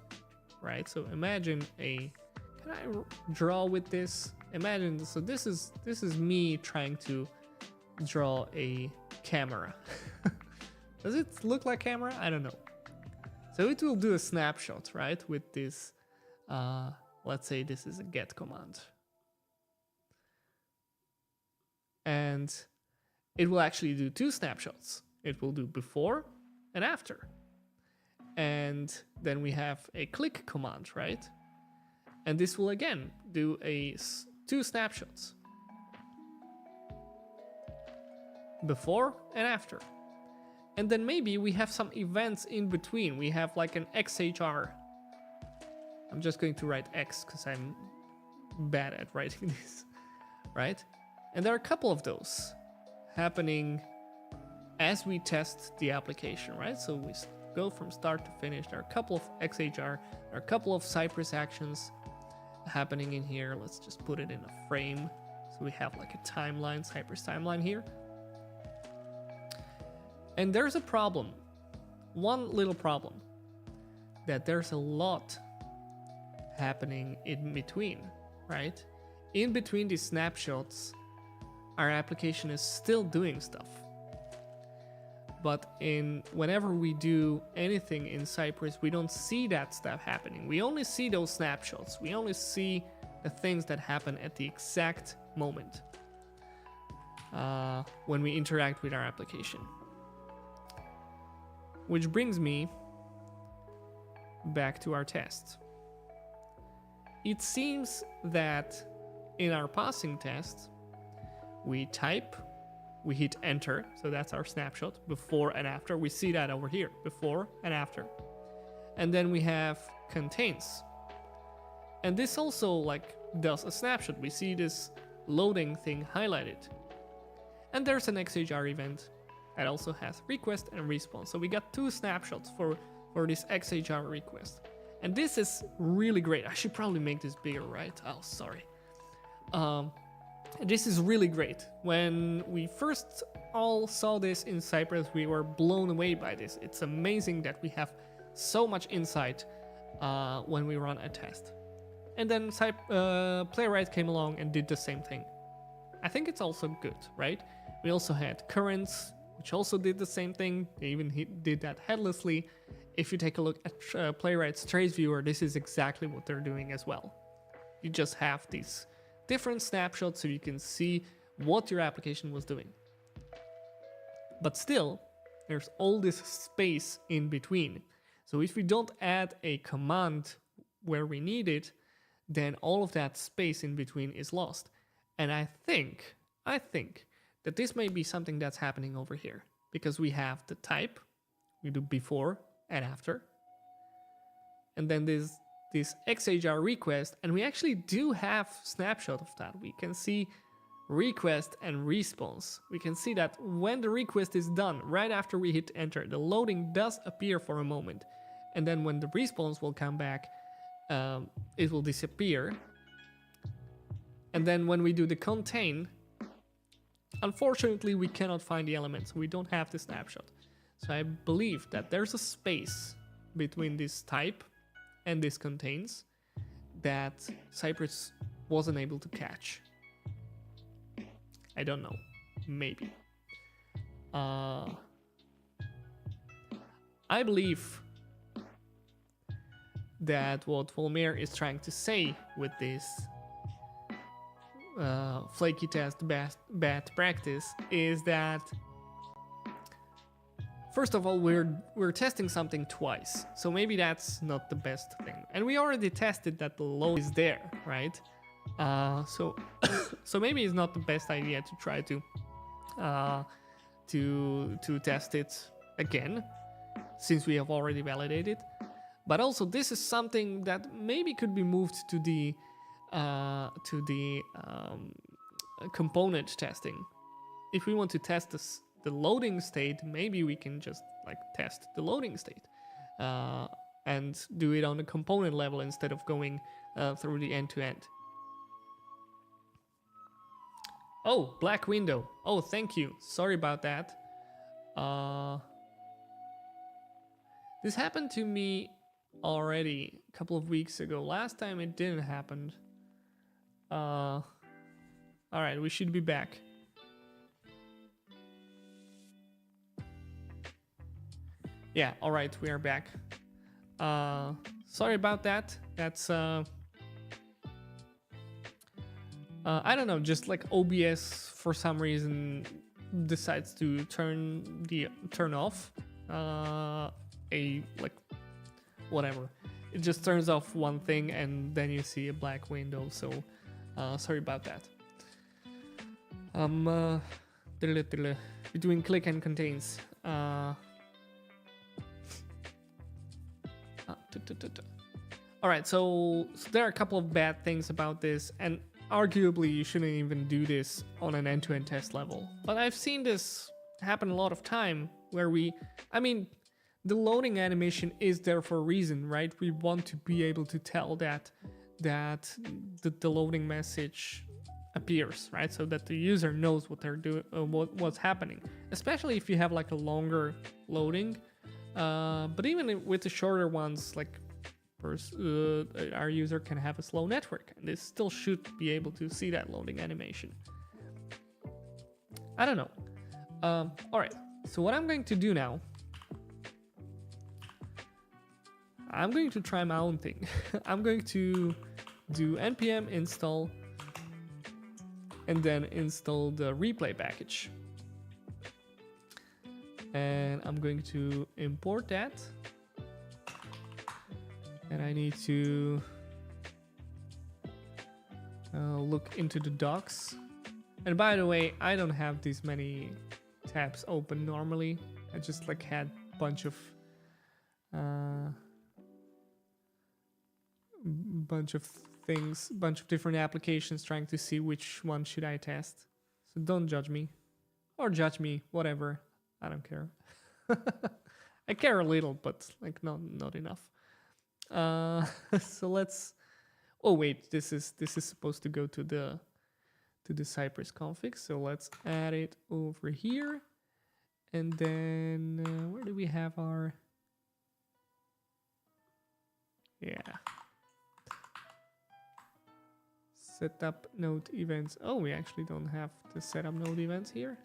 right? So imagine can I draw with this? Imagine, so this is me trying to draw a camera. Does it look like camera? I don't know. So it will do a snapshot, right? With this, let's say this is a get command. And it will actually do two snapshots. It will do before and after. And then we have a click command, right? And this will again do two snapshots. Before and after. And then maybe we have some events in between. We have like an XHR. I'm just going to write X because I'm bad at writing this, right? And there are a couple of those happening as we test the application, right? So we go from start to finish. There are a couple of XHR, there are a couple of Cypress actions happening in here. Let's just put it in a frame. So we have like a timeline, Cypress timeline here. And there's a problem, one little problem, that there's a lot happening in between, right? In between these snapshots, our application is still doing stuff. But whenever we do anything in Cypress, we don't see that stuff happening. We only see those snapshots. We only see the things that happen at the exact moment when we interact with our application. Which brings me back to our test. It seems that in our passing test, we type, we hit enter, so that's our snapshot, before and after. We see that over here, before and after. And then we have contains. And this also like does a snapshot. We see this loading thing highlighted. And there's an XHR event. that also has request and response. So we got 2 snapshots for this XHR request. And this is really great. I should probably make this bigger, right? Oh, sorry. This is really great. When we first all saw this in Cypress, we were blown away by this. It's amazing that we have so much insight when we run a test. And then Playwright came along and did the same thing. I think it's also good, right? We also had Currents, which also did the same thing. They even did that headlessly. If you take a look at Playwright's trace viewer, this is exactly what they're doing as well. You just have these different snapshots so you can see what your application was doing. But still, there's all this space in between. So if we don't add a command where we need it, then all of that space in between is lost. And I think that this may be something that's happening over here, because we have the type, we do before and after, and then this XHR request, and we actually do have snapshot of that. We can see request and response. We can see that when the request is done, right after we hit enter, the loading does appear for a moment, and then when the response will come back, it will disappear. And then when we do the contain, unfortunately we cannot find the elements, so we don't have the snapshot. So I believe that there's a space between this type and this contains that Cypress wasn't able to catch. I don't know, maybe. I believe that what Volmer is trying to say with this flaky test bad practice is that, first of all, we're testing something twice, so maybe that's not the best thing. And we already tested that the load is there, right? So maybe it's not the best idea to try to test it again, since we have already validated. But also, this is something that maybe could be moved to the component testing. If we want to test the loading state, maybe we can just like test the loading state and do it on the component level instead of going through the end-to-end. Oh, black window. Oh, thank you. Sorry about that. This happened to me already a couple of weeks ago. Last time it didn't happen. All right, we should be back. Yeah, all right, we are back. Sorry about that. That's I don't know, just like OBS for some reason decides to turn off whatever. It just turns off one thing and then you see a black window. So sorry about that. Between click and contains. Alright, so there are a couple of bad things about this, and arguably you shouldn't even do this on an end-to-end test level. But I've seen this happen a lot of time where the loading animation is there for a reason, right? We want to be able to tell that the loading message appears, right? So that the user knows what they're doing, what's happening. Especially if you have like a longer loading. But even with the shorter ones, like our user can have a slow network, and they still should be able to see that loading animation. I don't know. All right. So what I'm going to do now, I'm going to try my own thing. I'm going to do npm install and then install the replay package. And I'm going to import that. And I need to look into the docs. And by the way, I don't have these many tabs open normally. I just like had a bunch of things, bunch of different applications trying to see which one should I test. So don't judge me, or judge me, whatever. I don't care. I care a little, but like not enough. So let's. Oh wait, this is supposed to go to the Cypress config. So let's add it over here, and then where do we have our? Yeah. Setup node events. Oh, we actually don't have the setup node events here.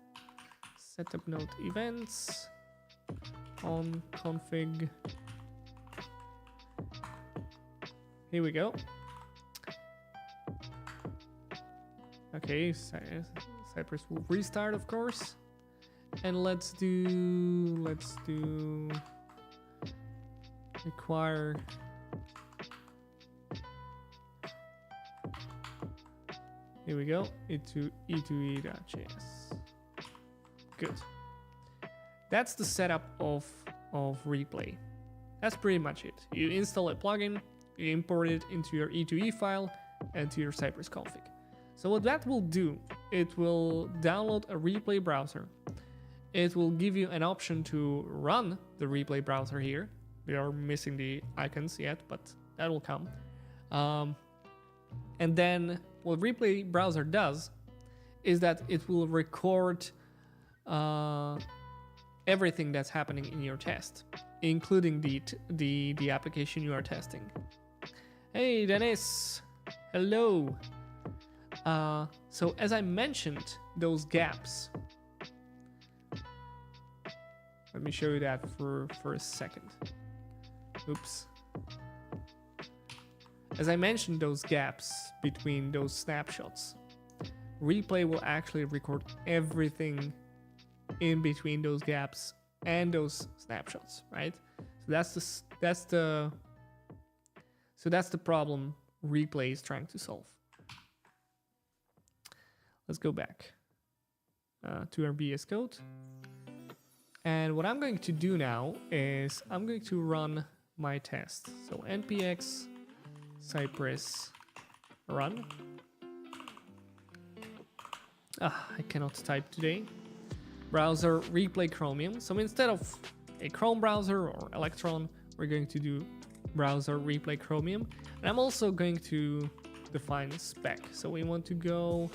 Setup node events on config. Here we go. Okay, Cypress will restart, of course. And let's do require here we go, e2e.js. Good. That's the setup of Replay. That's pretty much it. You install a plugin, you import it into your e2e file and to your Cypress config. So what that will do, it will download a Replay browser. It will give you an option to run the Replay browser here. We are missing the icons yet, but that will come. And then what Replay browser does is that it will record everything that's happening in your test, including the application you are testing. Hey Dennis, hello. So as I mentioned, those gaps. Let me show you that for a second. Oops. As I mentioned, those gaps between those snapshots, Replay will actually record everything in between those gaps and those snapshots, right? So that's the problem Replay is trying to solve. Let's go back to our VS Code. And what I'm going to do now is I'm going to run my test. So npx cypress run. I cannot type today. Browser Replay Chromium. So instead of a Chrome browser or Electron, we're going to do browser Replay Chromium. And I'm also going to define spec. So we want to go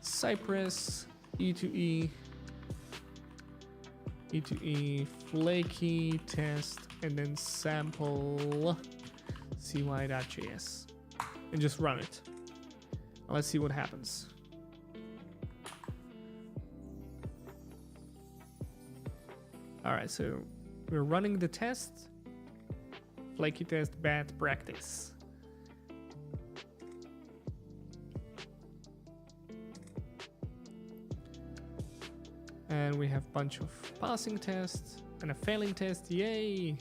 Cypress e2e flaky test and then sample cy.js and just run it. Now let's see what happens. All right, so we're running the test. Flaky test, bad practice. And we have a bunch of passing tests and a failing test. Yay!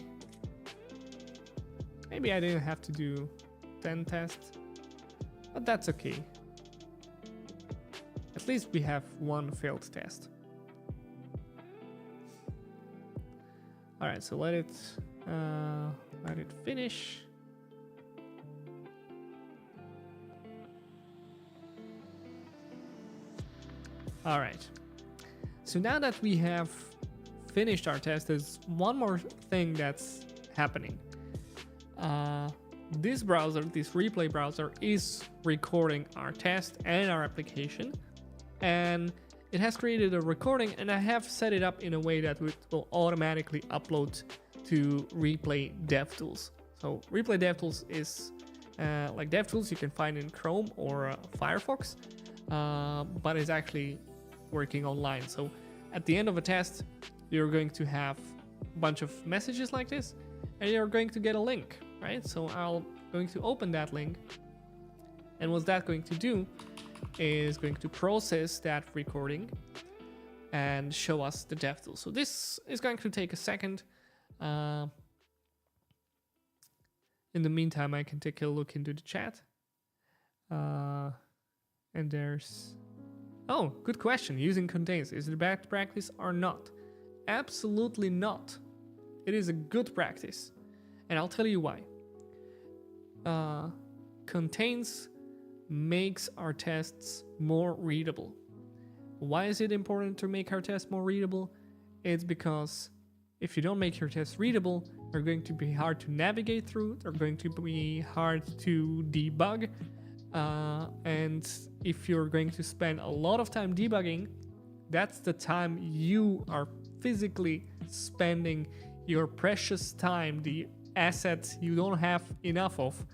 Maybe I didn't have to do 10 tests, but that's okay. At least we have one failed test. All right, so let it finish. All right. So now that we have finished our test, there's one more thing that's happening. This browser, this Replay browser, is recording our test and our application, and it has created a recording, and I have set it up in a way that it will automatically upload to Replay DevTools. So Replay DevTools is like DevTools you can find in Chrome or Firefox, but it's actually working online. So at the end of a test, you're going to have a bunch of messages like this, and you're going to get a link, right? So I'm going to open that link, and what's that going to do is going to process that recording and show us the DevTools. So this is going to take a second. In the meantime, I can take a look into the chat. And there's... Oh, good question. Using contains. Is it a bad practice or not? Absolutely not. It is a good practice. And I'll tell you why. Contains makes our tests more readable. Why is it important to make our tests more readable? It's because if you don't make your tests readable, they're going to be hard to navigate through, they're going to be hard to debug, and if you're going to spend a lot of time debugging, that's the time you are physically spending your precious time, the assets you don't have enough of.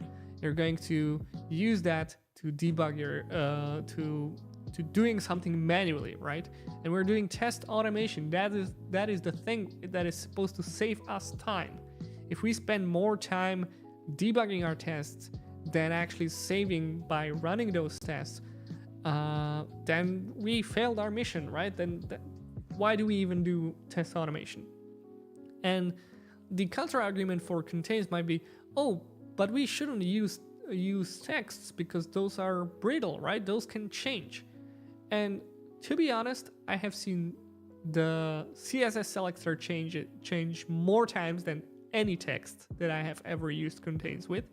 You're going to use that to debug your to doing something manually, right? And we're doing test automation. That is the thing that is supposed to save us time. If we spend more time debugging our tests than actually saving by running those tests, then we failed our mission, right? Then why do we even do test automation? And the counter argument for contains might be, oh, but we shouldn't use texts because those are brittle, right? Those can change. And to be honest, I have seen the CSS selector change more times than any text that I have ever used contains with.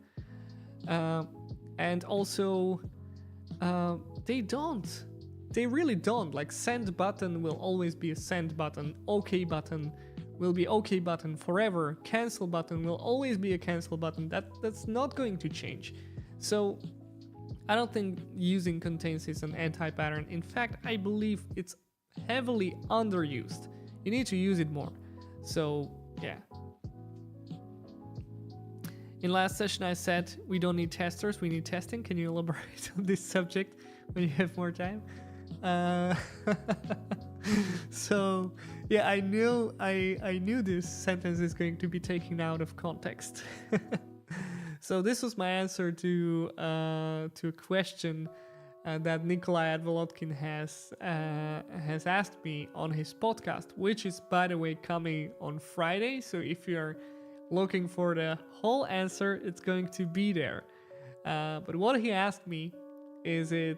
And also, they really don't. Like, send button will always be a send button, OK button will be OK button forever, cancel button will always be a cancel button. That's not going to change. So I don't think using contains is an anti-pattern. In fact, I believe it's heavily underused. You need to use it more. So yeah. In last session I said we don't need testers, we need testing. Can you elaborate on this subject when you have more time? So yeah, I knew this sentence is going to be taken out of context. So this was my answer to a question that Nikolai Advolotkin has asked me on his podcast, which is, by the way, coming on Friday. So if you're looking for the whole answer, it's going to be there. But what he asked me is, he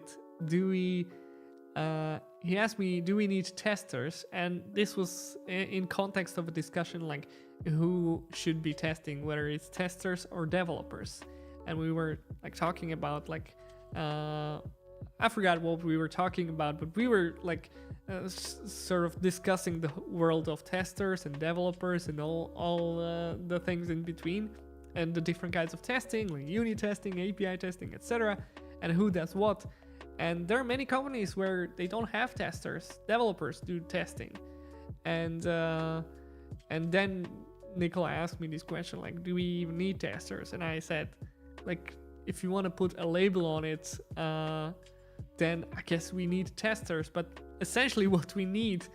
asked me, do we need testers? And this was in context of a discussion like who should be testing, whether it's testers or developers. And we were like talking about like, I forgot what we were talking about, but we were like sort of discussing the world of testers and developers and all the things in between, and the different kinds of testing, like unit testing, API testing, etc., and who does what. And there are many companies where they don't have testers, developers do testing. And then Nicola asked me this question, like, do we even need testers? And I said, like, if you want to put a label on it, then I guess we need testers. But essentially what we need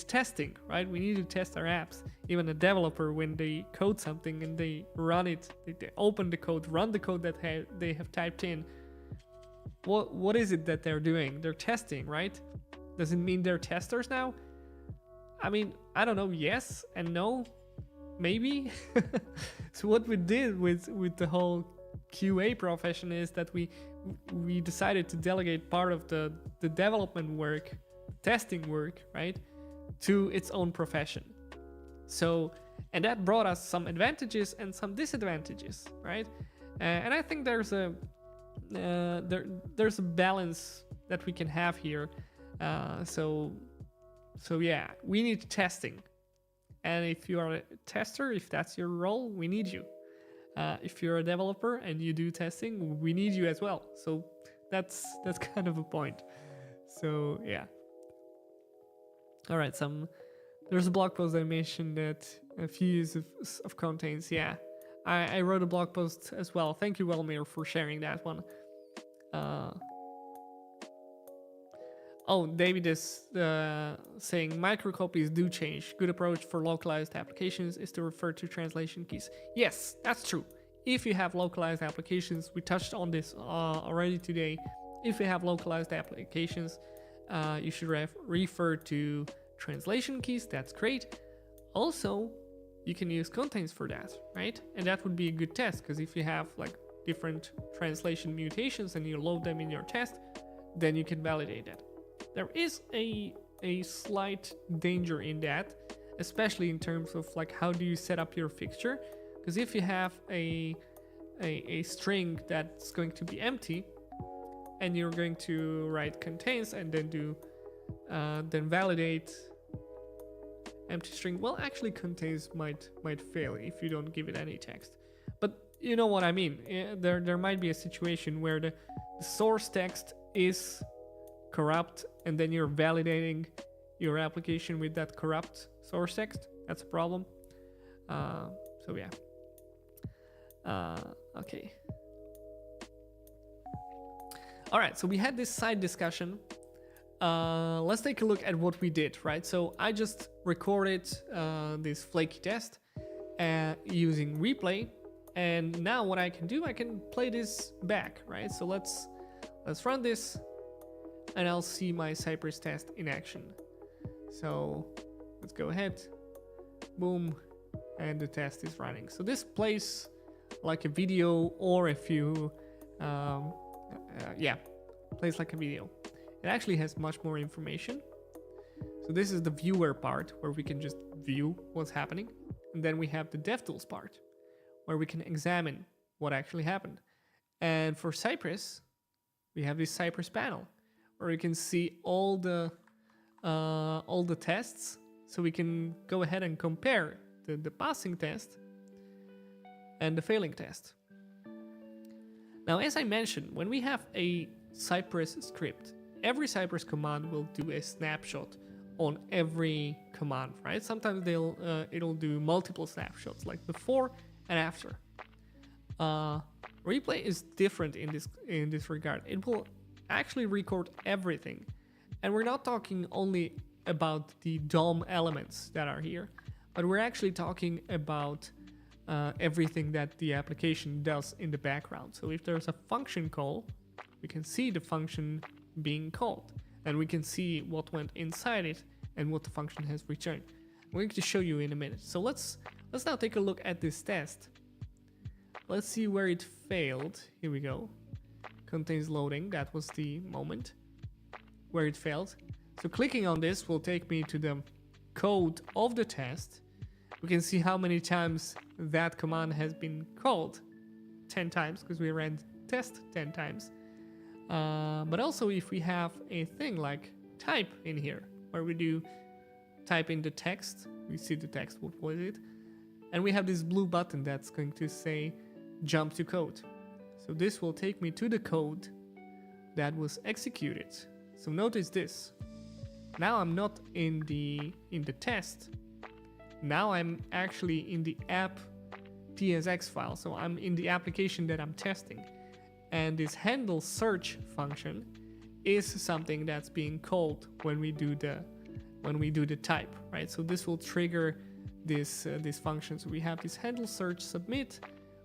testing, right? We need to test our apps. Even a developer, when they code something and they run it, they open the code, run the code that they have typed in, what is it that they're doing? They're testing, right? Does it mean they're testers now? I mean, I don't know. Yes and no, maybe. So what we did with the whole QA profession is that we decided to delegate part of the development work, testing work, right, to its own profession. So, and that brought us some advantages and some disadvantages, right? And I think there's a balance that we can have here. So yeah, we need testing. And if you are a tester, if that's your role, we need you. If you're a developer and you do testing, we need you as well. So that's kind of a point. So yeah. All right, there's a blog post I mentioned that a few use of contains. Yeah, I wrote a blog post as well. Thank you, Welmir, for sharing that one. David is saying microcopies do change. Good approach for localized applications is to refer to translation keys. Yes, that's true. If you have localized applications, we touched on this already today. If you have localized applications, you should refer to translation keys. That's great. Also, you can use contains for that, right? And that would be a good test, because if you have like different translation mutations and you load them in your test, then you can validate that. There is a slight danger in that, especially in terms of like how do you set up your fixture? Because if you have a string that's going to be empty, and you're going to write contains and then do then validate empty string, well, actually contains might fail if you don't give it any text. But you know what I mean. There might be a situation where the source text is corrupt, and then you're validating your application with that corrupt source text. That's a problem. So yeah. Okay. All right, so we had this side discussion. Let's take a look at what we did, right? So I just recorded this flaky test using Replay, and now what I can do, I can play this back, right? So let's run this, and I'll see my Cypress test in action. So let's go ahead, boom, and the test is running. So this plays like a video, or if you, plays like a video. It actually has much more information. So this is the viewer part where we can just view what's happening. And then we have the DevTools part where we can examine what actually happened. And for Cypress, we have this Cypress panel where we can see all the tests. So we can go ahead and compare the passing test and the failing test. Now, as I mentioned, when we have a Cypress script, every Cypress command will do a snapshot on every command, right? Sometimes it'll do multiple snapshots, like before and after. Replay is different in this regard. It will actually record everything, and we're not talking only about the DOM elements that are here, but we're actually talking about everything that the application does in the background. So if there's a function call, we can see the function being called, and we can see what went inside it and what the function has returned. I'm going to show you in a minute. So let's now take a look at this test. Let's see where it failed. Here we go. Contains loading. That was the moment where it failed. So clicking on this will take me to the code of the test. We can see how many times that command has been called. 10 times, because we ran test 10 times. But also if we have a thing like type in here, where we do type in the text, we see the text, what was it? And we have this blue button that's going to say jump to code. So this will take me to the code that was executed. So notice this. Now I'm not in the test. Now I'm actually in the app TSX file. So I'm in the application that I'm testing. And this handle search function is something that's being called when we do the type, right? So this will trigger this function. So we have this handle search submit.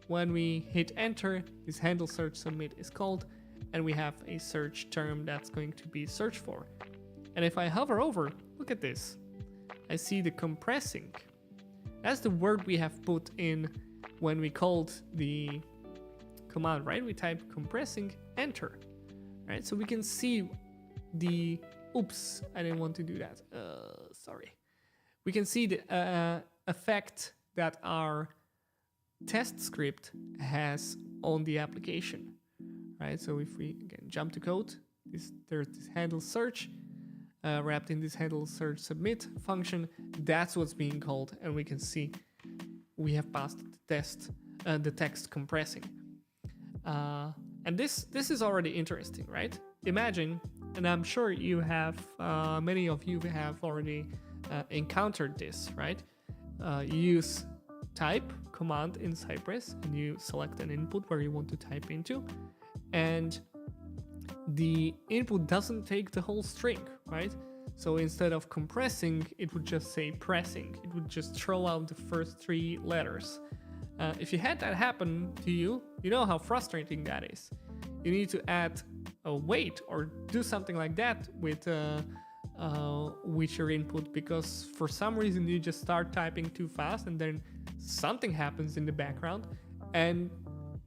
When we hit enter, this handle search submit is called, and we have a search term that's going to be searched for. And if I hover over, look at this. I see the compressing. That's the word we have put in when we called the command, right? We type compressing, enter, right? So we can see the, oops, I didn't want to do that. Sorry. We can see the effect that our test script has on the application, right? So if we again jump to code, there's this handle search wrapped in this handle search submit function. That's what's being called, and we can see we have passed the test, the text compressing. And this is already interesting, right? Imagine, and I'm sure you have, many of you have already encountered this, right? You use type command in Cypress, and you select an input where you want to type into, and the input doesn't take the whole string, right? So instead of compressing, it would just say pressing. It would just throw out the first 3 letters. If you had that happen to you, you know how frustrating that is. You need to add a wait or do something like that with your input, because for some reason you just start typing too fast, and then something happens in the background, and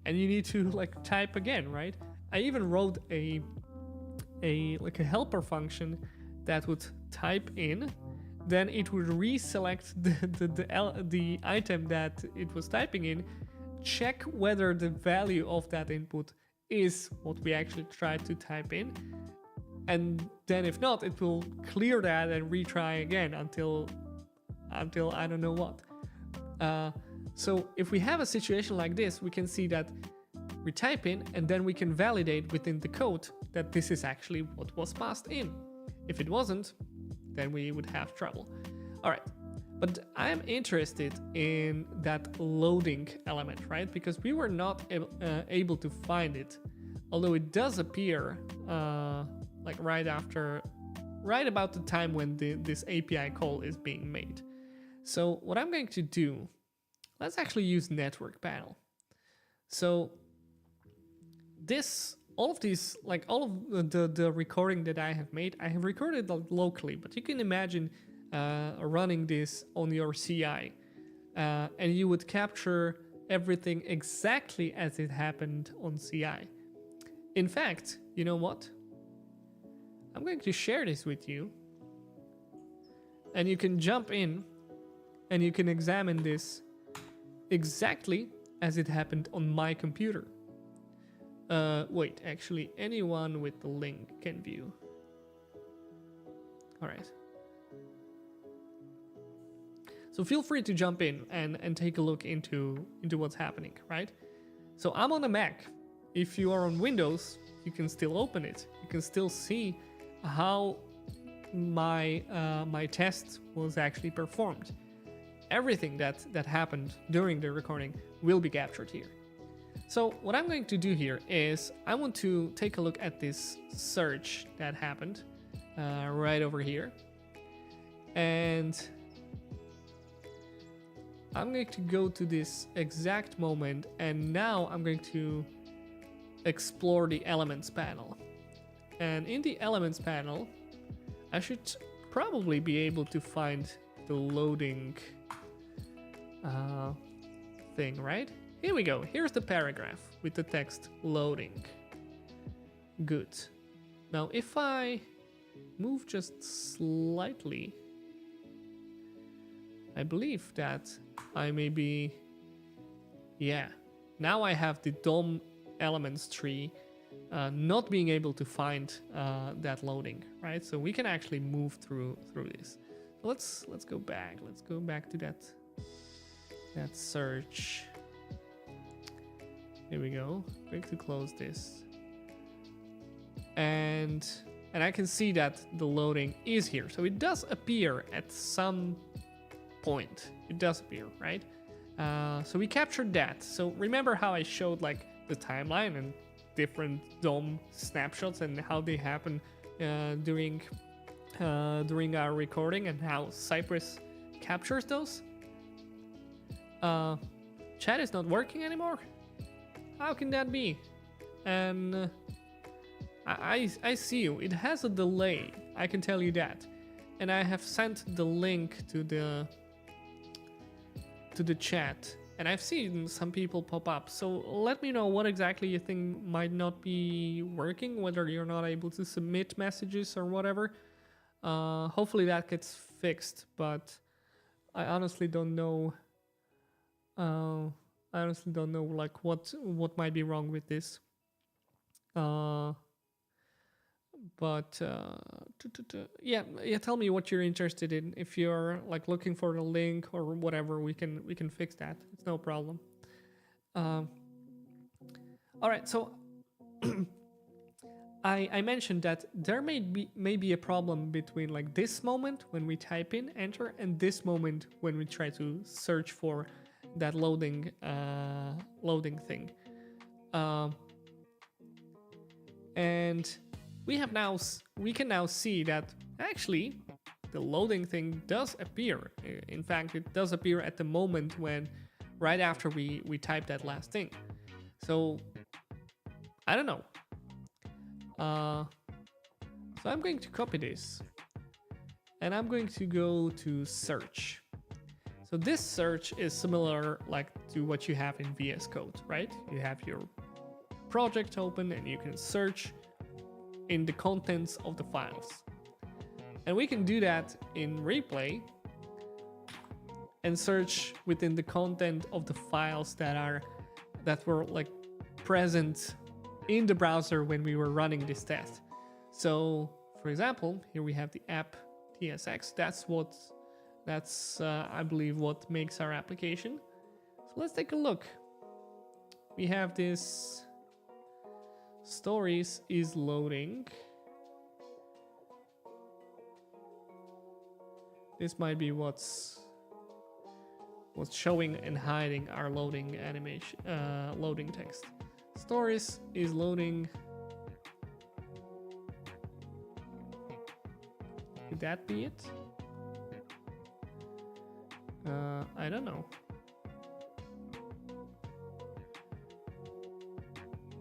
you need to like type again, right? I even wrote a helper function that would type in, then it would reselect the item that it was typing in, check whether the value of that input is what we actually tried to type in, and then if not, it will clear that and retry again until until I don't know what. So if we have a situation like this, we can see that we type in and then we can validate within the code that this is actually what was passed in. If it wasn't, then we would have trouble. All right, but I'm interested in that loading element, right? Because we were not able to find it, although it does appear like right about the time when this API call is being made. So what I'm going to do, let's actually use network panel. So all of the recording that I have made, I have recorded locally, but you can imagine running this on your CI, and you would capture everything exactly as it happened on CI. In fact, you know what? I'm going to share this with you, and you can jump in and you can examine this exactly as it happened on my computer. Wait, actually, anyone with the link can view. All right. So feel free to jump in and take a look into what's happening, right? So I'm on a Mac. If you are on Windows, you can still open it. You can still see how my test was actually performed. Everything that happened during the recording will be captured here. So what I'm going to do here is I want to take a look at this search that happened right over here. And I'm going to go to this exact moment, and now I'm going to explore the elements panel. And in the elements panel, I should probably be able to find the loading thing, right? Here we go. Here's the paragraph with the text loading. Good. Now, if I move just slightly, I believe that I may be... Yeah. Now I have the DOM elements tree not being able to find that loading, right? So we can actually move through this. So let's go back. Let's go back to that search. Here we go. Going to close this. And I can see that the loading is here. So it does appear at some point. It does appear, right? So we captured that. So remember how I showed like the timeline and different DOM snapshots and how they happen during our recording and how Cypress captures those? Chat is not working anymore? How can that be? And I see you. It has a delay. I can tell you that. And I have sent the link to the chat. And I've seen some people pop up. So let me know what exactly you think might not be working, whether you're not able to submit messages or whatever. Hopefully that gets fixed, but I honestly don't know. Like what might be wrong with this. Yeah, tell me what you're interested in. If you're like looking for the link or whatever, we can fix that. It's no problem. All right, so I mentioned that there may be a problem between like this moment when we type in enter and this moment when we try to search for that loading thing, and we can now see that actually the loading thing does appear. In fact, it does appear at the moment when right after we type that last thing. So I don't know. So I'm going to copy this and I'm going to go to search. So this search is similar like to what you have in VS Code, right? You have your project open and you can search in the contents of the files. And we can do that in Replay and search within the content of the files that were like present in the browser when we were running this test. So for example, here we have the app tsx. That's what That's, I believe, what makes our application. So let's take a look. We have this stories is loading. This might be what's showing and hiding our loading animation, loading text. Stories is loading. Could that be it? I don't know.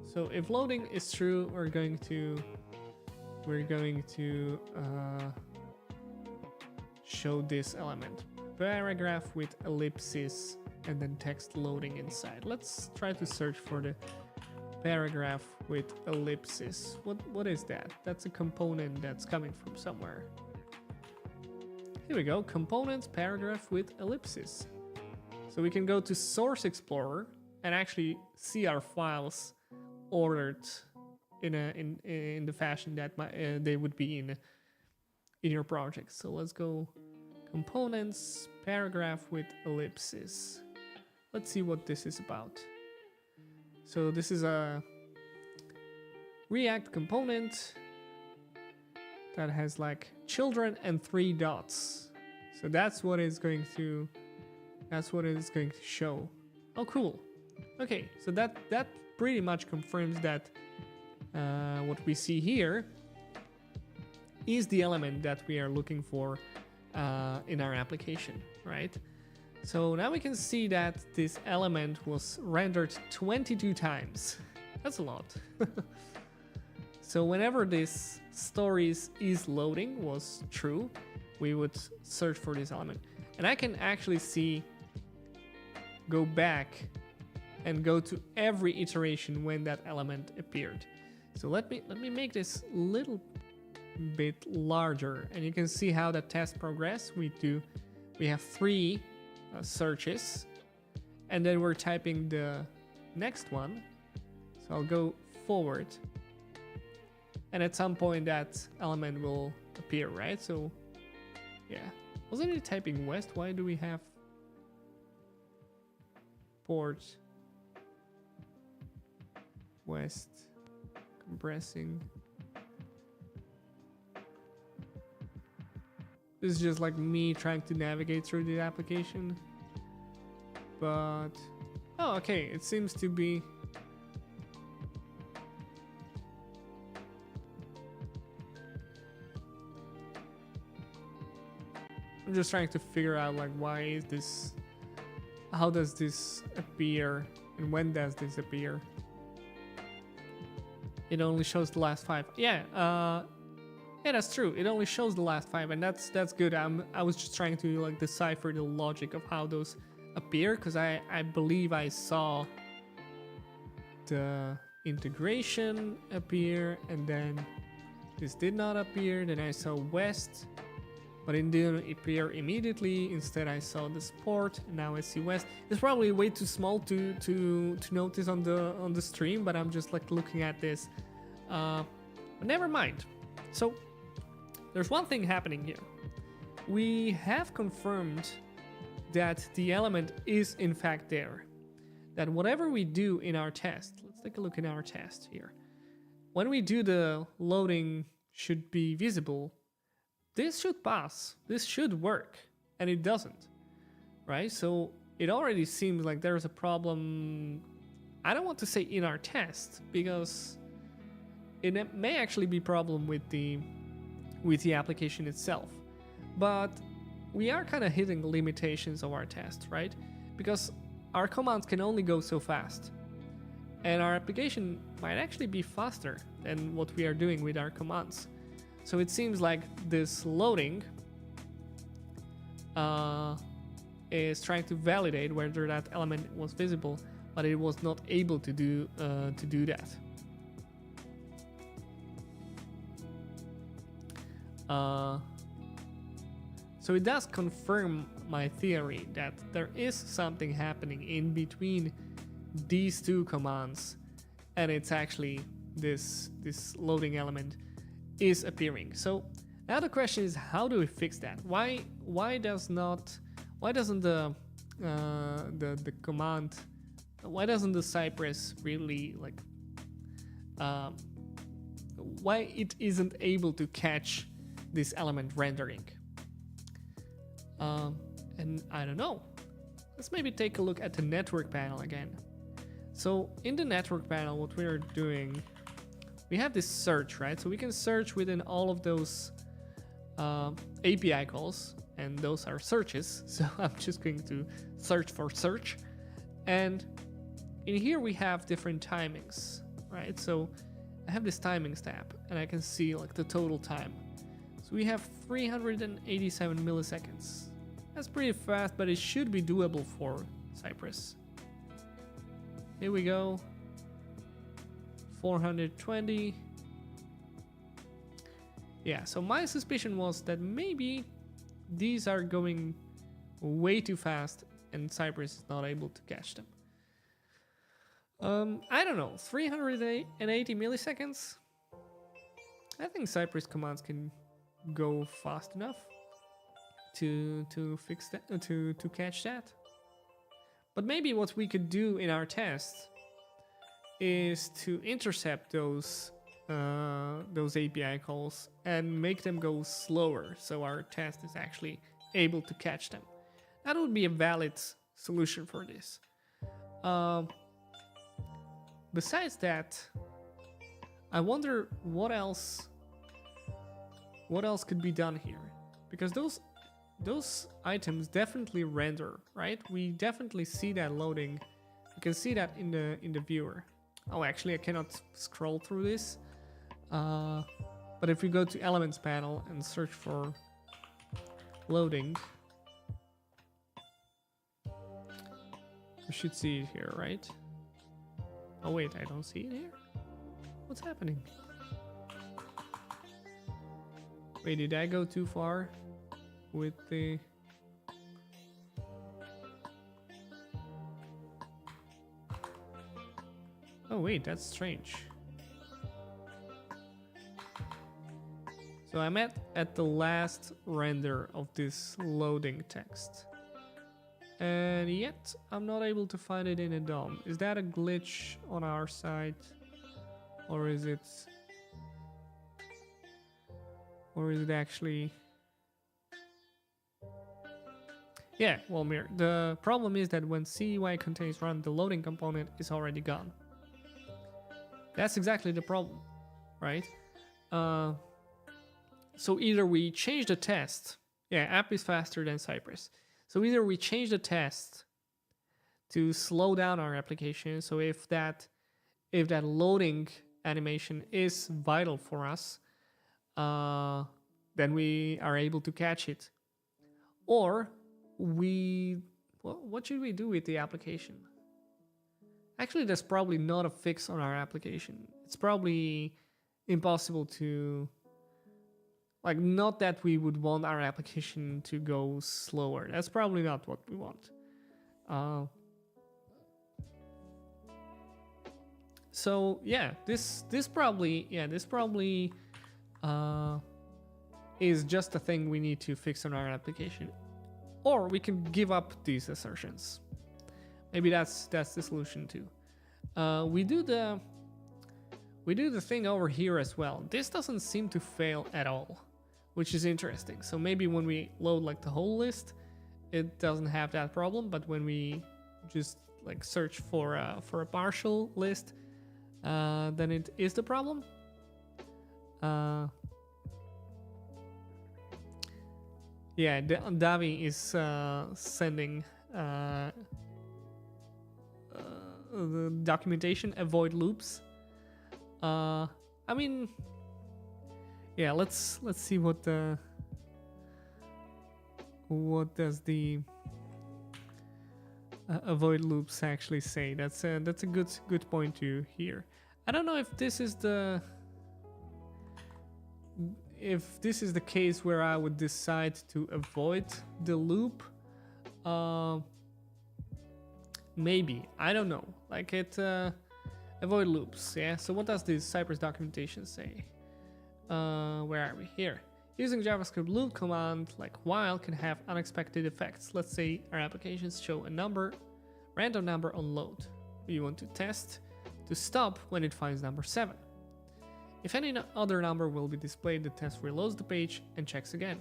So if loading is true, we're going to show this element. Paragraph with ellipsis and then text loading inside. Let's try to search for the paragraph with ellipsis. What is that? That's a component that's coming from somewhere. Here we go, components paragraph with ellipsis. So we can go to Source Explorer and actually see our files ordered in the fashion that they would be in your project. So let's go components paragraph with ellipsis. Let's see what this is about. So this is a React component that has like children and 3 dots. So that's what it's going to show. Oh, cool. Okay, so that pretty much confirms that what we see here is the element that we are looking for in our application, right? So now we can see that this element was rendered 22 times. That's a lot. So whenever this stories is loading was true, we would search for this element. And I can actually see, go back and go to every iteration when that element appeared. So let me make this a little bit larger, and you can see how the test progress. We have 3 searches, and then we're typing the next one. So I'll go forward, and at some point that element will appear, right? So yeah, wasn't it typing west? Why do we have port west compressing? This is just like me trying to navigate through the application. But oh, okay, it seems to be I'm just trying to figure out like why is this, how does this appear, and when does this appear? It only shows the last 5. Yeah, yeah, that's true. It only shows the last 5, and that's good. I was just trying to like decipher the logic of how those appear, because I believe I saw the integration appear, and then this did not appear. Then I saw west, but it didn't appear immediately. Instead, I saw the port. And now I see west. It's probably way too small to notice on the stream, but I'm just like looking at this. But never mind. So there's one thing happening here. We have confirmed that the element is in fact there. That whatever we do in our test, let's take a look in our test here. When we do the loading should be visible, this should pass, this should work, and it doesn't, right? So it already seems like there's a problem. I don't want to say in our test, because it may actually be a problem with the application itself, but we are kind of hitting the limitations of our test, right? Because our commands can only go so fast, and our application might actually be faster than what we are doing with our commands. So it seems like this loading is trying to validate whether that element was visible, but it was not able to do that. So it does confirm my theory that there is something happening in between these 2 commands, and it's actually this loading element is appearing. So Now the question is, how do we fix that? Why doesn't the command, why doesn't the Cypress really like why it isn't able to catch this element rendering? And I don't know. Let's maybe take a look at the network panel again. So in the network panel, what we're doing, we have this search, right? So we can search within all of those API calls, and those are searches. So I'm just going to search for search. And in here we have different timings, right? So I have this timings tab and I can see like the total time. So we have 387 milliseconds. That's pretty fast, but it should be doable for Cypress. Here we go. 420. Yeah, so my suspicion was that maybe these are going way too fast and Cypress is not able to catch them. I don't know, 380 milliseconds? I think Cypress commands can go fast enough to fix that, to catch that. But maybe what we could do in our test is to intercept those API calls and make them go slower, so our test is actually able to catch them. That would be a valid solution for this. Besides that, I wonder what else could be done here, because those items definitely render, right? We definitely see that loading. You can see that in the viewer. Oh, actually, I cannot scroll through this. But if we go to Elements panel and search for loading, we should see it here, right? Oh wait, I don't see it here. What's happening? Wait, did I go too far with the... Oh wait, that's strange. So I'm at the last render of this loading text. And yet I'm not able to find it in a DOM. Is that a glitch on our side? Or is it actually... Yeah, well, Mir, the problem is that when CUI contains run, the loading component is already gone. That's exactly the problem, right? So either we change the test. Yeah, app is faster than Cypress. So either we change the test to slow down our application. So if that loading animation is vital for us, then we are able to catch it. Or what should we do with the application? Actually, there's probably not a fix on our application. It's probably impossible to... Like, not that we would want our application to go slower. That's probably not what we want. So yeah, this probably is just a thing we need to fix on our application, or we can give up these assertions. Maybe that's the solution too. We do the thing over here as well. This doesn't seem to fail at all, which is interesting. So maybe when we load like the whole list, it doesn't have that problem. But when we just like search for a partial list, then it is the problem. Yeah, Davi is sending the documentation, avoid loops. I mean, yeah, let's see what does the avoid loops actually say. That's a good point to hear. I don't know if this is the case where I would decide to avoid the loop. Maybe, I don't know. Like it avoid loops. Yeah. So what does this Cypress documentation say? Where are we? Here. Using JavaScript loop command like while can have unexpected effects. Let's say our applications show a number, random number on load. We want to test to stop when it finds number 7. If any other number will be displayed, the test reloads the page and checks again.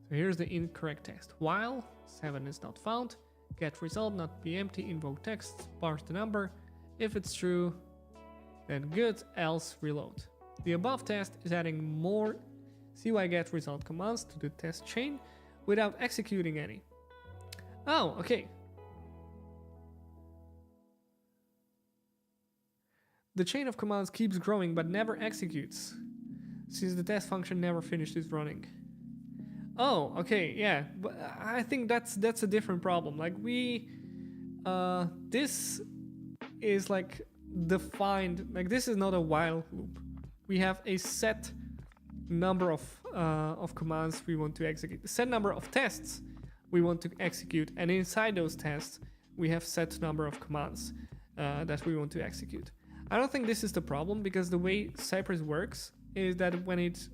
So here's the incorrect test. While 7 is not found, get result not be empty, invoke text, parse the number. If it's true, then good, else reload. The above test is adding more CY-get result commands to the test chain without executing any. Oh, okay. The chain of commands keeps growing but never executes, since the test function never finishes running. Oh, okay, yeah, but I think that's a different problem. Like this is like defined, like this is not a while loop. We have a set number of commands we want to execute, a set number of tests we want to execute, and inside those tests we have set number of commands that we want to execute. I don't think this is the problem, because the way Cypress works is that when it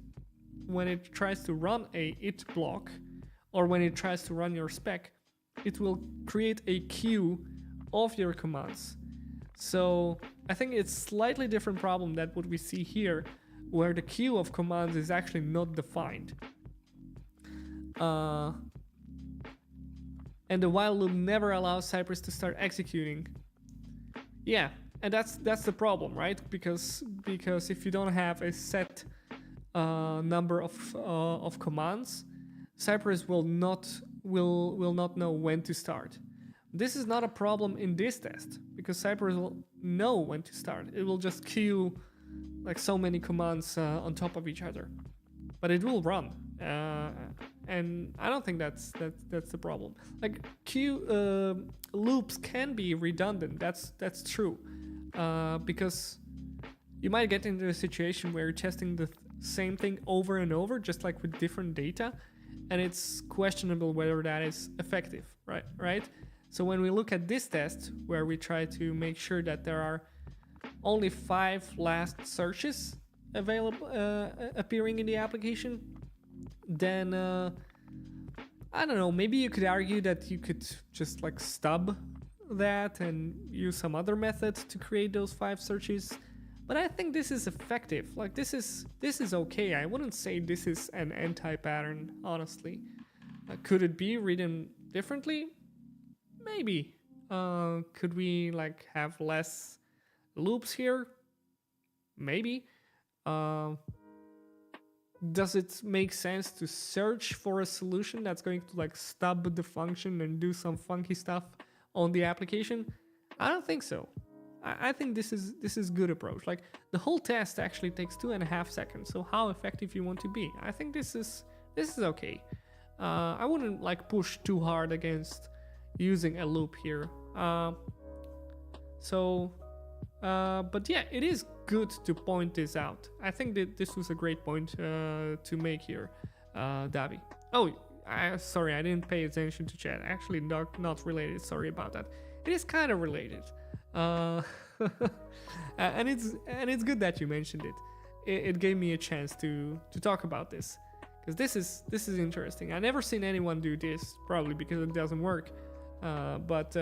tries to run a it block, or when it tries to run your spec, it will create a queue of your commands. So I think it's slightly different problem than what we see here, where the queue of commands is actually not defined. And the while loop never allows Cypress to start executing. Yeah, and that's the problem, right? Because if you don't have a set number of commands, Cypress will not know when to start. This is not a problem in this test, because Cypress will know when to start. It will just queue like so many commands on top of each other, but it will run, and I don't think that's the problem. Like queue loops can be redundant. That's true, because you might get into a situation where you're testing the same thing over and over, just like with different data, and it's questionable whether that is effective, right? So when we look at this test, where we try to make sure that there are only 5 last searches available appearing in the application, then I don't know, maybe you could argue that you could just like stub that and use some other method to create those 5 searches. But I think this is effective. Like this is okay. I wouldn't say this is an anti-pattern, honestly. Could it be written differently? Maybe. Could we like have less loops here? Maybe. Does it make sense to search for a solution that's going to like stub the function and do some funky stuff on the application? I don't think so. I think this is good approach. Like the whole test actually takes 2.5 seconds. So how effective you want to be? I think this is okay. I wouldn't like push too hard against using a loop here. But yeah, it is good to point this out. I think that this was a great point to make here, Davi. Oh, sorry, I didn't pay attention to chat. Actually, not related. Sorry about that. It is kind of related, and it's good that you mentioned it. It gave me a chance to talk about this, because this is interesting. I never seen anyone do this, probably because it doesn't work. But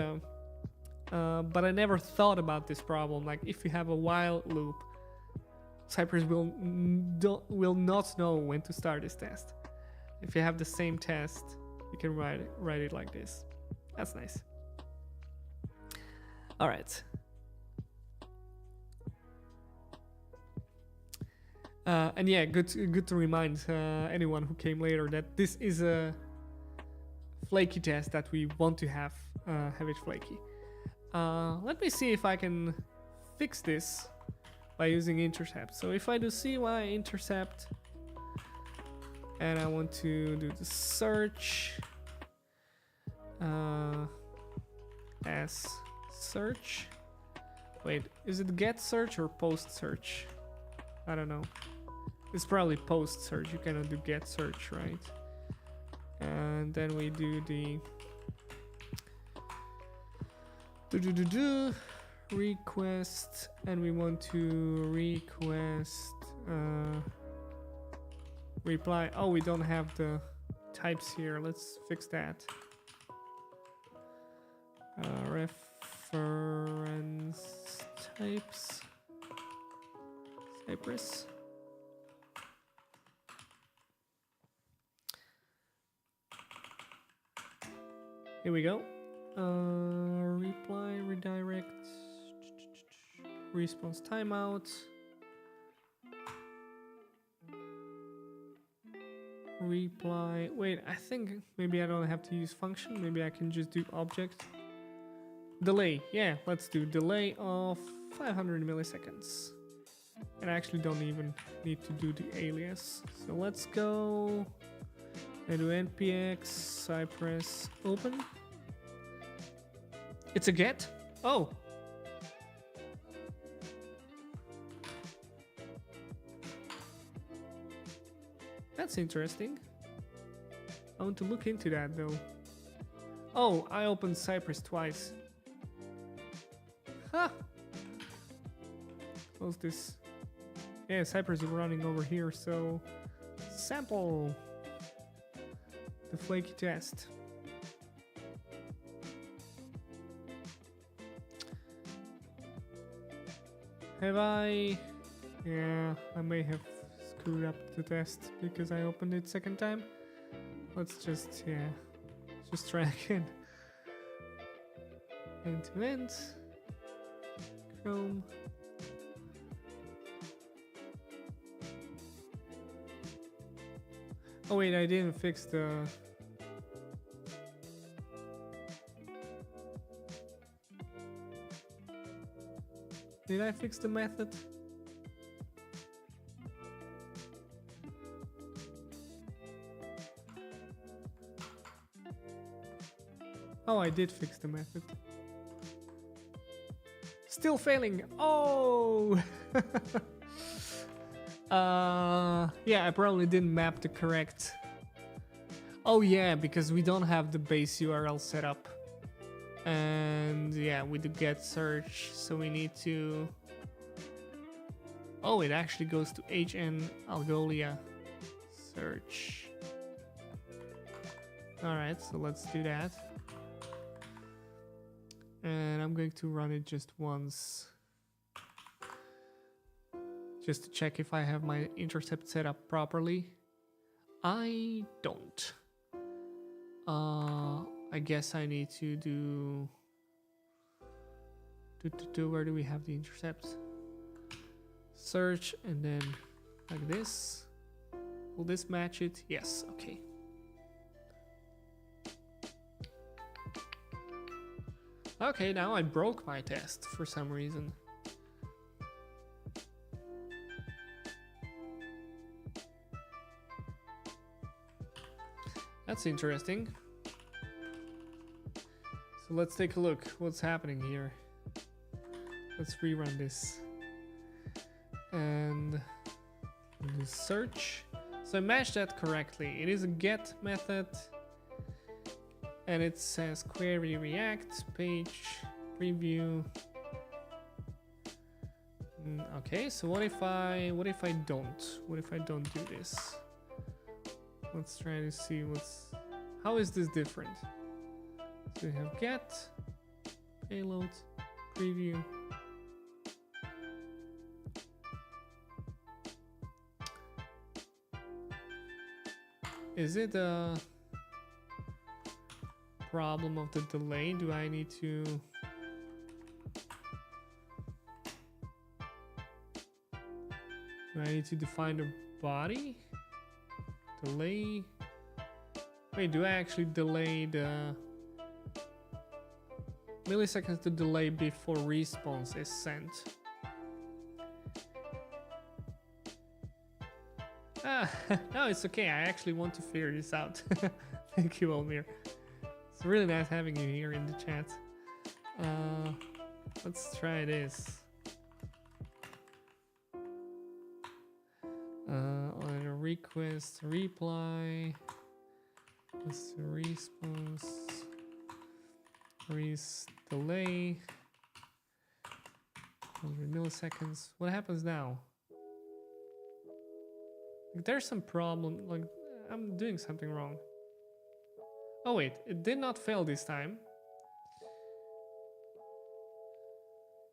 I never thought about this problem. Like if you have a while loop, Cypress will not know when to start this test. If you have the same test, you can write it like this. That's nice. All right. And yeah, good to remind anyone who came later that this is a flaky test that we want to have it flaky. Let me see if I can fix this by using intercept. So if I do cy intercept and I want to do the search as search. Wait, is it get search or post search? I don't know. It's probably post search. You cannot do get search, right? And then we do the request, and we want to request reply. Oh, we don't have the types here. Let's fix that. Reference types. Cypress. Here we go. Reply, redirect, response timeout. Reply. Wait, I think maybe I don't have to use function. Maybe I can just do object. Delay. Yeah, let's do delay of 500 milliseconds. And I actually don't even need to do the alias. So let's go. I do npx cypress open. It's a get? Oh. That's interesting. I want to look into that though. Oh, I opened Cypress twice. Ha! Close this. Yeah, Cypress is running over here, so sample the flaky test. Have I? Yeah, I may have screwed up the test because I opened it second time. Let's just, yeah, just try again. End to end. Chrome. Oh wait, I didn't fix the... Did I fix the method? Oh, I did fix the method. Still failing. Oh! Yeah, I probably didn't map the correct... Oh yeah, because we don't have the base URL set up. And yeah, with the get search, so we need to... Oh, it actually goes to HN Algolia search. Alright, so let's do that. And I'm going to run it just once. Just to check if I have my intercept set up properly. I don't. I guess I need to do... Where do we have the intercepts? Search and then like this. Will this match it? Yes, okay. Okay, now I broke my test for some reason. That's interesting. So let's take a look what's happening here. Let's rerun this. And do search. So I matched that correctly. It is a get method. And it says query react page preview. Okay, so what if I don't? What if I don't do this? Let's try to see how is this different? So we have get, payload, preview. Is it a problem of the delay? Do I need to... define the body? Delay? Wait, do I actually delay the milliseconds to delay before response is sent? No, it's okay. I actually want to figure this out. Thank you, Olmir. It's really nice having you here in the chat. Let's try this. On a request, reply. Let's do response. Delay. 100 milliseconds. What happens now? Like, there's some problem, like I'm doing something wrong. Oh wait, it did not fail this time.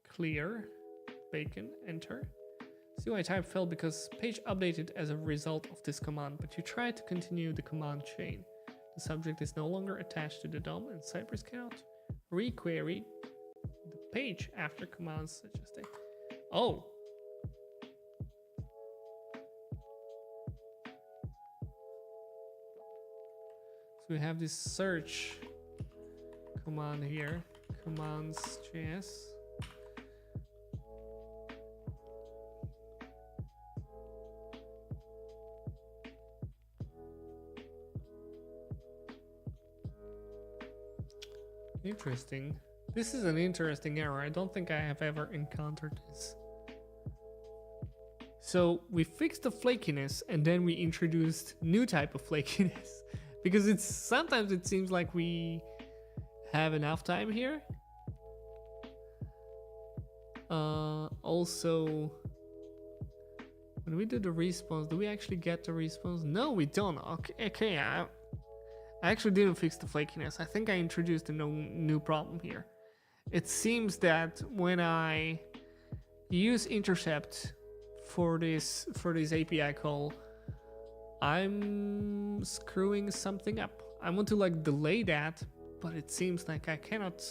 Clear, bacon, enter. CUI type failed because page updated as a result of this command, but you try to continue the command chain. The subject is no longer attached to the DOM and Cypress cannot requery the page after commands such as they. Oh. So we have this search command here, commands.js. Interesting. This is an interesting error. I don't think I have ever encountered this. So we fixed the flakiness and then we introduced new type of flakiness because it's sometimes it seems like we have enough time here. Also, when we do the response, do we actually get the response? No, we don't. Okay, I actually didn't fix the flakiness. I think I introduced a new problem here. It seems that when I use intercept for this API call, I'm screwing something up. I want to like delay that, but it seems like I cannot.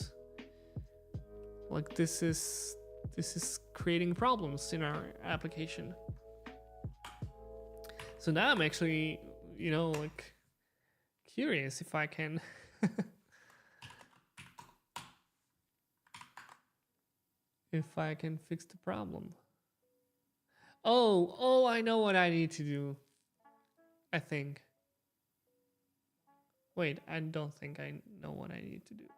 Like this is creating problems in our application. So now I'm actually, you know, like curious if I can if I can fix the problem. Oh, I know what I need to do. I think. Wait, I don't think I know what I need to do.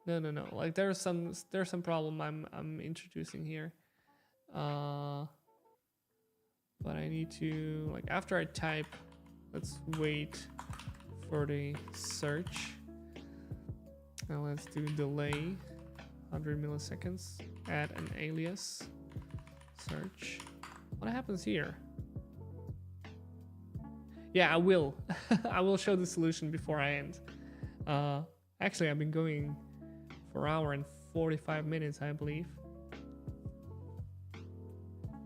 No. Like there's some problem I'm introducing here. But I need to, like, after I type, let's wait for the search. Now let's do delay, 100 milliseconds, add an alias, search. What happens here? Yeah, I will. I will show the solution before I end. Actually, I've been going for an hour and 45 minutes, I believe.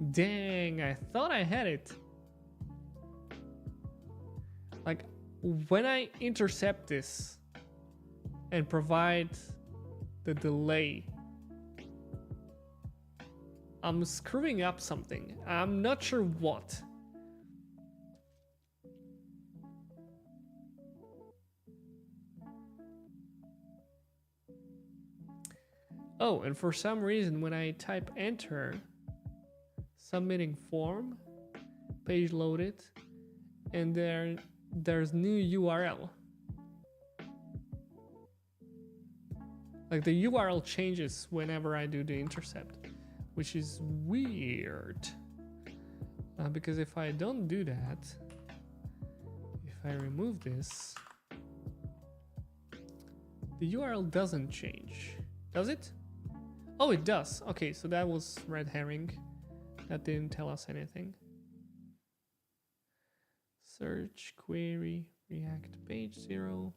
Dang, I thought I had it. Like, when I intercept this and provide the delay, I'm screwing up something. I'm not sure what. Oh, and for some reason, when I type enter, submitting form, page loaded, and there's new URL. Like the URL changes whenever I do the intercept, which is weird. Because if I don't do that, if I remove this, the URL doesn't change, does it? Oh, it does. Okay, so that was red herring. That didn't tell us anything. Search, query, React page 0.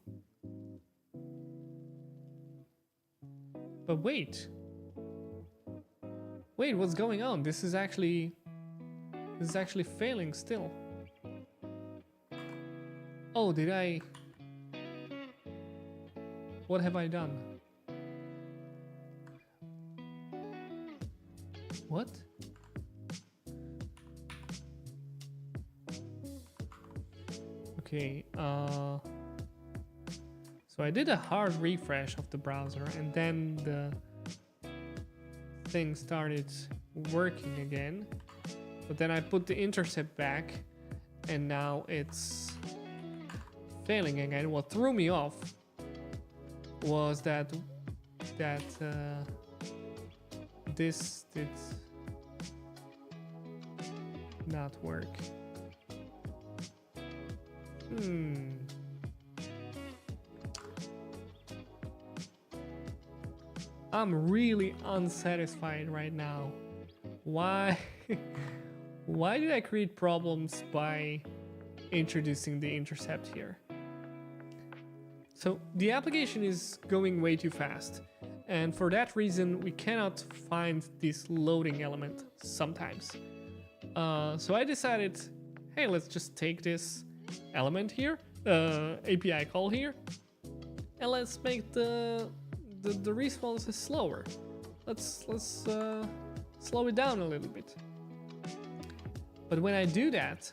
But wait. Wait, what's going on? This is actually failing still. Oh, did I? What have I done? What? Okay, so I did a hard refresh of the browser and then the thing started working again. But then I put the intercept back and now it's failing again. What threw me off was that this did not work. I'm really unsatisfied right now Why? Why did I create problems by introducing the intercept here? So the application is going way too fast, and for that reason we cannot find this loading element sometimes. So I decided, hey, let's just take this element here, API call here, and let's make the responses slower. Let's slow it down a little bit. But when I do that,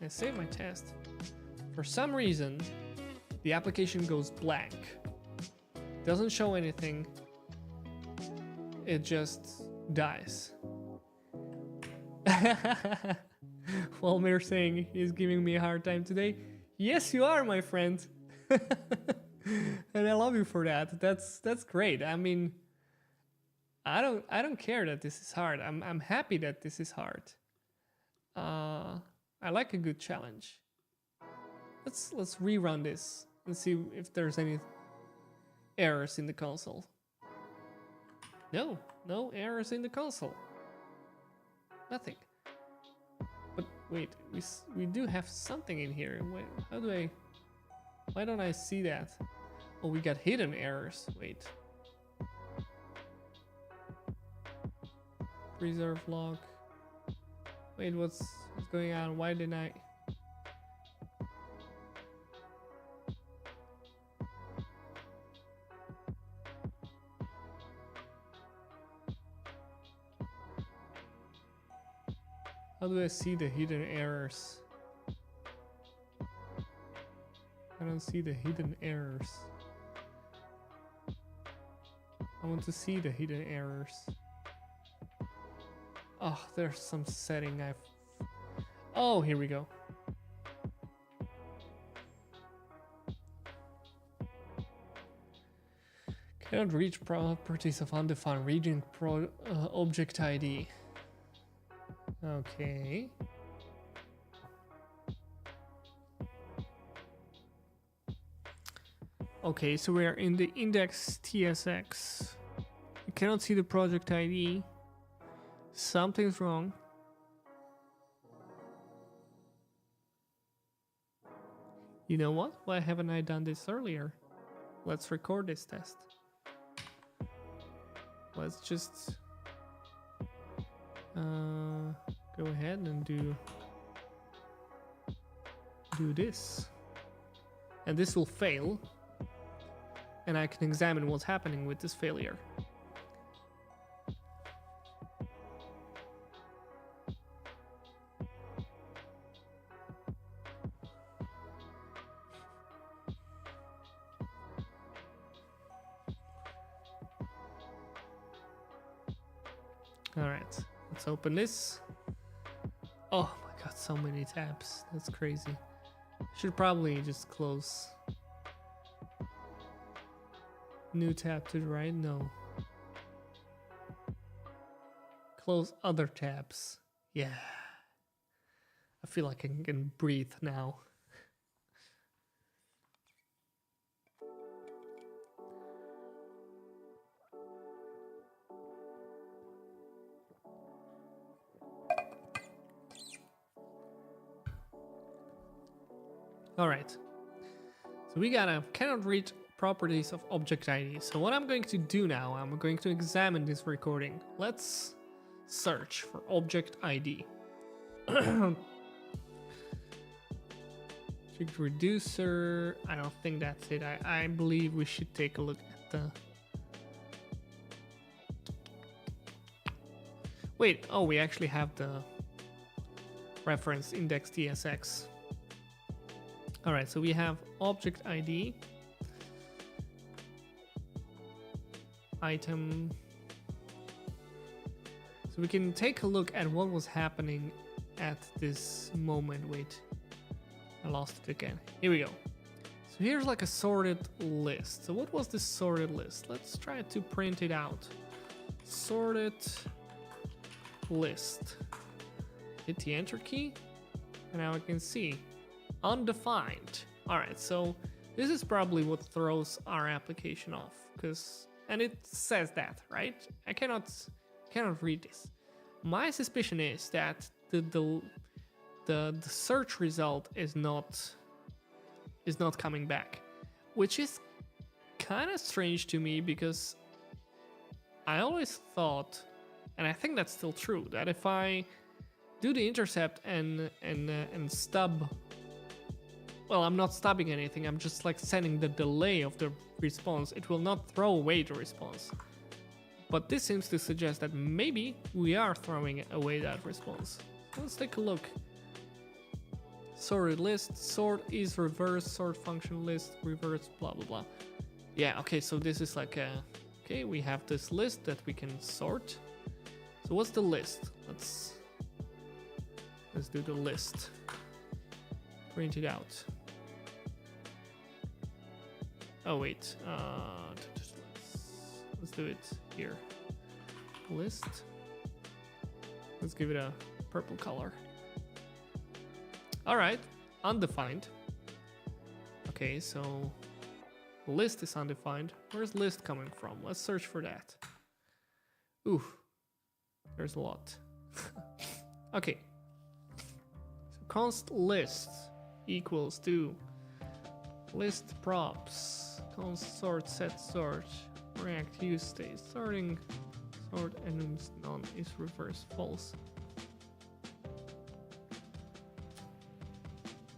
I save my test. For some reason, the application goes blank. Doesn't show anything. It just dies. Walmir saying he's giving me a hard time today. Yes, you are, my friend. And I love you for that. That's great. I mean, I don't care that this is hard. I'm happy that this is hard. I like a good challenge. Let's rerun this and see if there's any errors in the console. No errors in the console. Nothing. But wait, we do have something in here. Wait, why don't I see that? Oh, we got hidden errors. Wait. Preserve log. Wait, what's going on? Why didn't I? How do I see the hidden errors? I don't see the hidden errors. I want to see the hidden errors. Oh, there's some setting I've... Oh, here we go. Cannot reach properties of undefined region object ID. Okay. Okay, so we are in the index TSX. You cannot see the project ID. Something's wrong. You know what? Why haven't I done this earlier? Let's record this test. Let's just go ahead and do this. And this will fail. And I can examine what's happening with this failure. All right, let's open this. Oh my god, so many tabs. That's crazy. Should probably just close. New tab to the right? No. Close other tabs. Yeah. I feel like I can breathe now. All right. So we cannot read properties of object ID. So what I'm going to do now, I'm going to examine this recording. Let's search for object ID. Object reducer. I don't think that's it. I believe we should take a look at the... Wait, oh, we actually have the reference index TSX. All right, so we have object ID, item. So we can take a look at what was happening at this moment. Wait, I lost it again. Here we go. So here's like a sorted list. So what was this sorted list? Let's try to print it out. Sorted list. Hit the enter key, and now I can see. Undefined. All right, so this is probably what throws our application off, and it says that, right? I cannot read this. My suspicion is that the search result is not coming back, which is kind of strange to me because I always thought, and I think that's still true, that if I do the intercept and stub, well, I'm not stubbing anything, I'm just like sending the delay of the response, it will not throw away the response. But this seems to suggest that maybe we are throwing away that response. Let's take a look. Sorted list, sort is reverse, sort function list, reverse, blah blah blah. Yeah, okay, so this is like a, okay, we have this list that we can sort. So what's the list? Let's do the list. Print it out. Oh wait, let's do it here. List. Let's give it a purple color. All right, undefined. Okay, so list is undefined. Where's list coming from? Let's search for that. Ooh, there's a lot. Okay, so const list equals to list props const sort set sort react use state sorting sort and none is reverse false.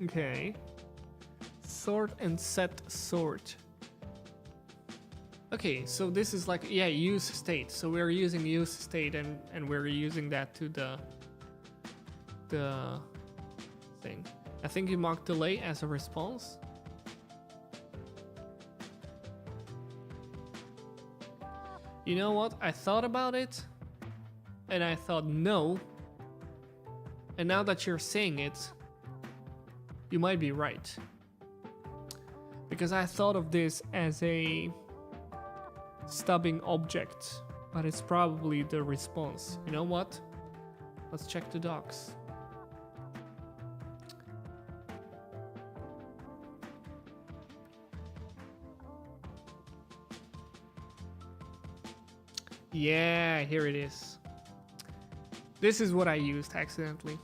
Okay, sort and set sort. Okay, so this is like, yeah, use state. So we're using use state and we're using that to the thing. I think you mark delay as a response. You know what? I thought about it and I thought no. And now that you're saying it, you might be right. Because I thought of this as a stubbing object, but it's probably the response. You know what? Let's check the docs. Yeah, here it is. This is what I used accidentally.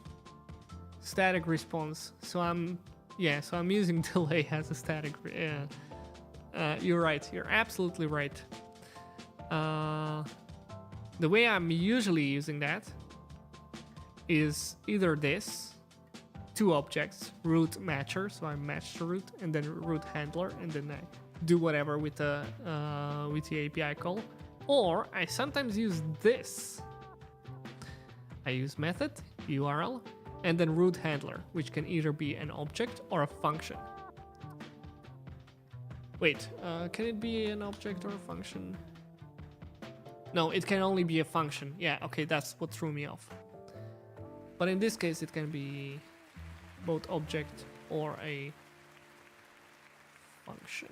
Static response. So I'm using delay as a static. You're right. You're absolutely right. The way I'm usually using that is either this, two objects, root matcher, so I match the root, and then root handler, and then I do whatever with the API call. Or I sometimes use this. I use method, URL, and then root handler, which can either be an object or a function. Wait, can it be an object or a function? No, it can only be a function. Yeah, okay, that's what threw me off. But in this case, it can be both object or a function.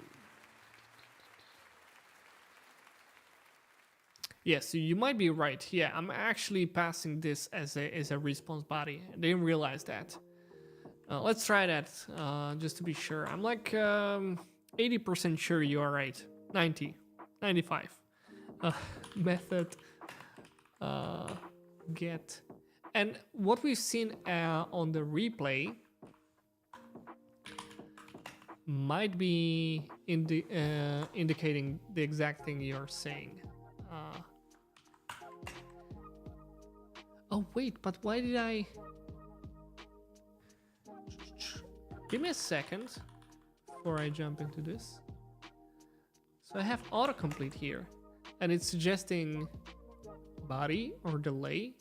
Yes, so you might be right. Yeah, I'm actually passing this as a response body. I didn't realize that. Let's try that just to be sure. I'm like 80% sure you are right. 90, 95. Method get. And what we've seen on the replay might be indicating the exact thing you're saying. Oh wait, but why did I... Give me a second before I jump into this. So I have autocomplete here, and it's suggesting body or delay.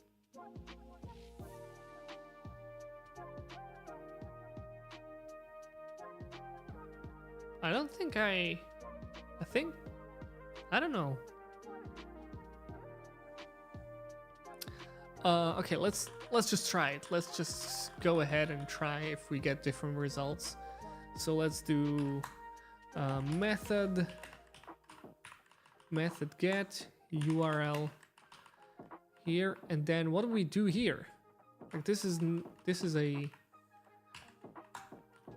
I don't think I don't know. Okay, let's just try it. Let's just go ahead and try if we get different results. So let's do method get URL here, and then what do we do here? Like this is a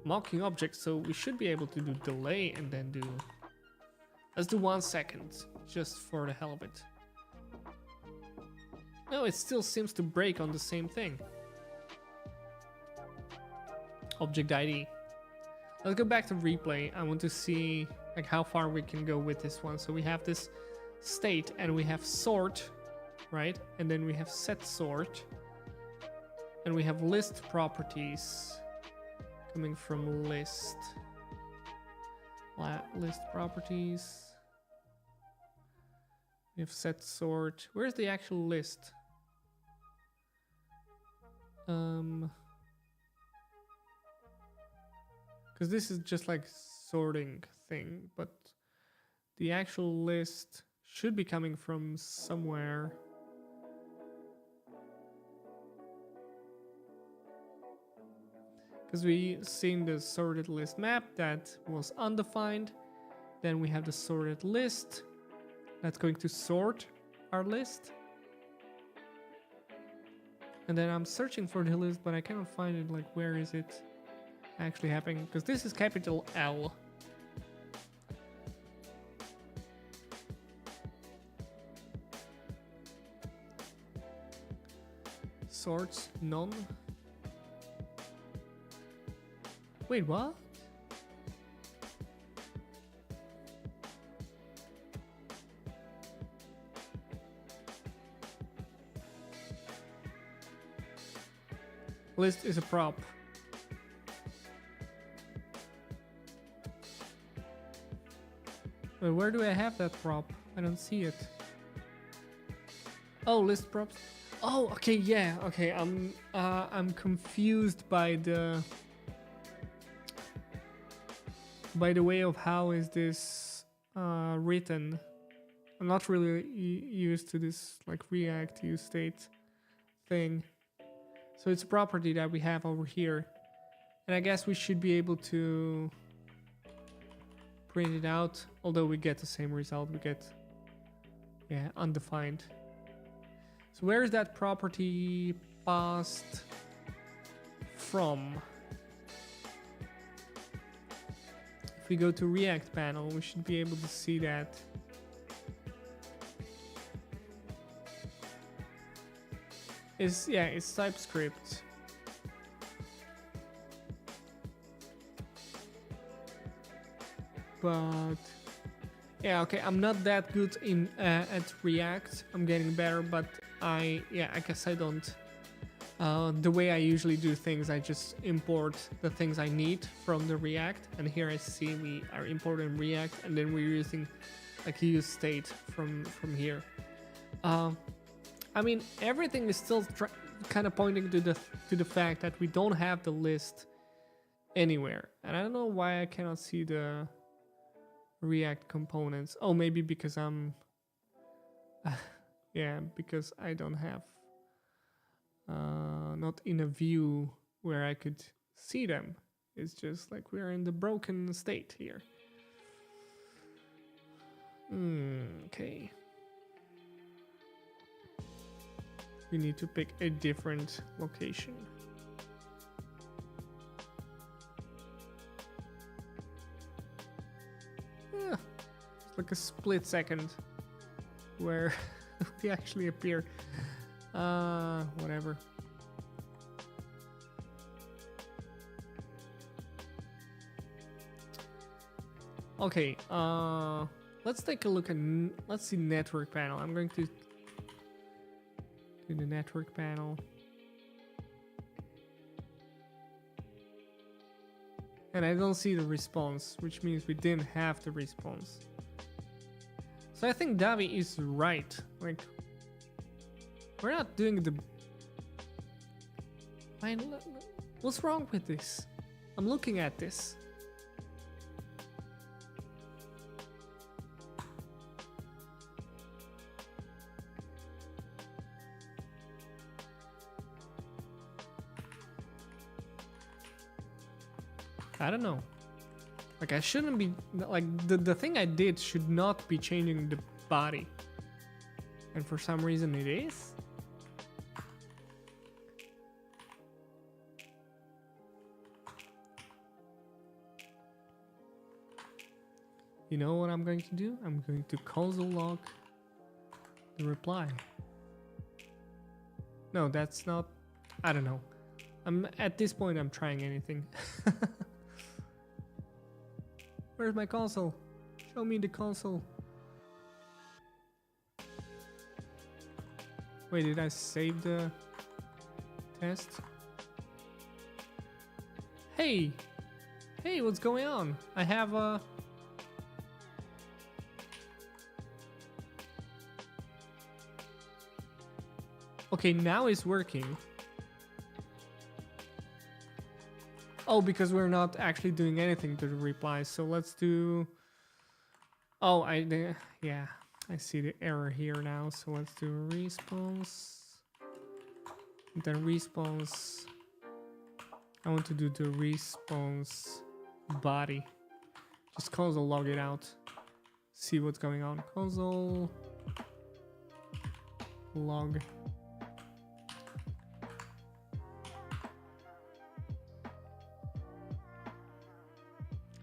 mocking object, so we should be able to do delay and then do. Let's do 1 second just for the hell of it. No, it still seems to break on the same thing. Object ID. Let's go back to replay. I want to see like how far we can go with this one. So we have this state and we have sort, right? And then we have set sort. And we have list properties coming from list. List properties. We have set sort. Where's the actual list? Because this is just like sorting thing, but the actual list should be coming from somewhere. Because we seen the sorted list map that was undefined. Then we have the sorted list that's going to sort our list. And then I'm searching for the list, but I cannot find it. Like, where is it actually happening? Because this is capital L. Sorts, none. Wait, what? List is a prop. But where do I have that prop? I don't see it. Oh, list props. Oh, okay, yeah, okay. I'm confused by the way of how is this written. I'm not really used to this like React use state thing. So it's a property that we have over here. And I guess we should be able to print it out, although we get the same result. We get, yeah, undefined. So where is that property passed from? If we go to React panel, we should be able to see that. It's TypeScript. But yeah, okay, I'm not that good in at React. I'm getting better, but I guess I don't. The way I usually do things, I just import the things I need from the React, and here I see we are importing React, and then we're using like use state from here. I mean, everything is still kind of pointing to the fact that we don't have the list anywhere, and I don't know why I cannot see the React components. Oh, maybe because I'm yeah, because I don't have not in a view where I could see them. It's just like we're in the broken state here. Okay. We need to pick a different location. Yeah, it's like a split second where we actually appear. Whatever. Okay, let's take a look at, let's see network panel. I'm going to do the network panel. And I don't see the response, which means we didn't have the response. So I think Davi is right. Like, we're not doing the... What's wrong with this? I'm looking at this. I don't know. Like, I shouldn't be... Like, the thing I did should not be changing the body. And for some reason it is. You know what I'm going to do? I'm going to console log the reply. No, that's not. I don't know. I'm at this point. I'm trying anything. Where's my console? Show me the console. Wait, did I save the test? Hey! Hey, what's going on? I have a... Okay, now it's working. Oh, because we're not actually doing anything to the replies. So let's do... Oh, yeah, I see the error here now. So let's do response. Then response. I want to do the response body. Just console log it out. See what's going on. Console log.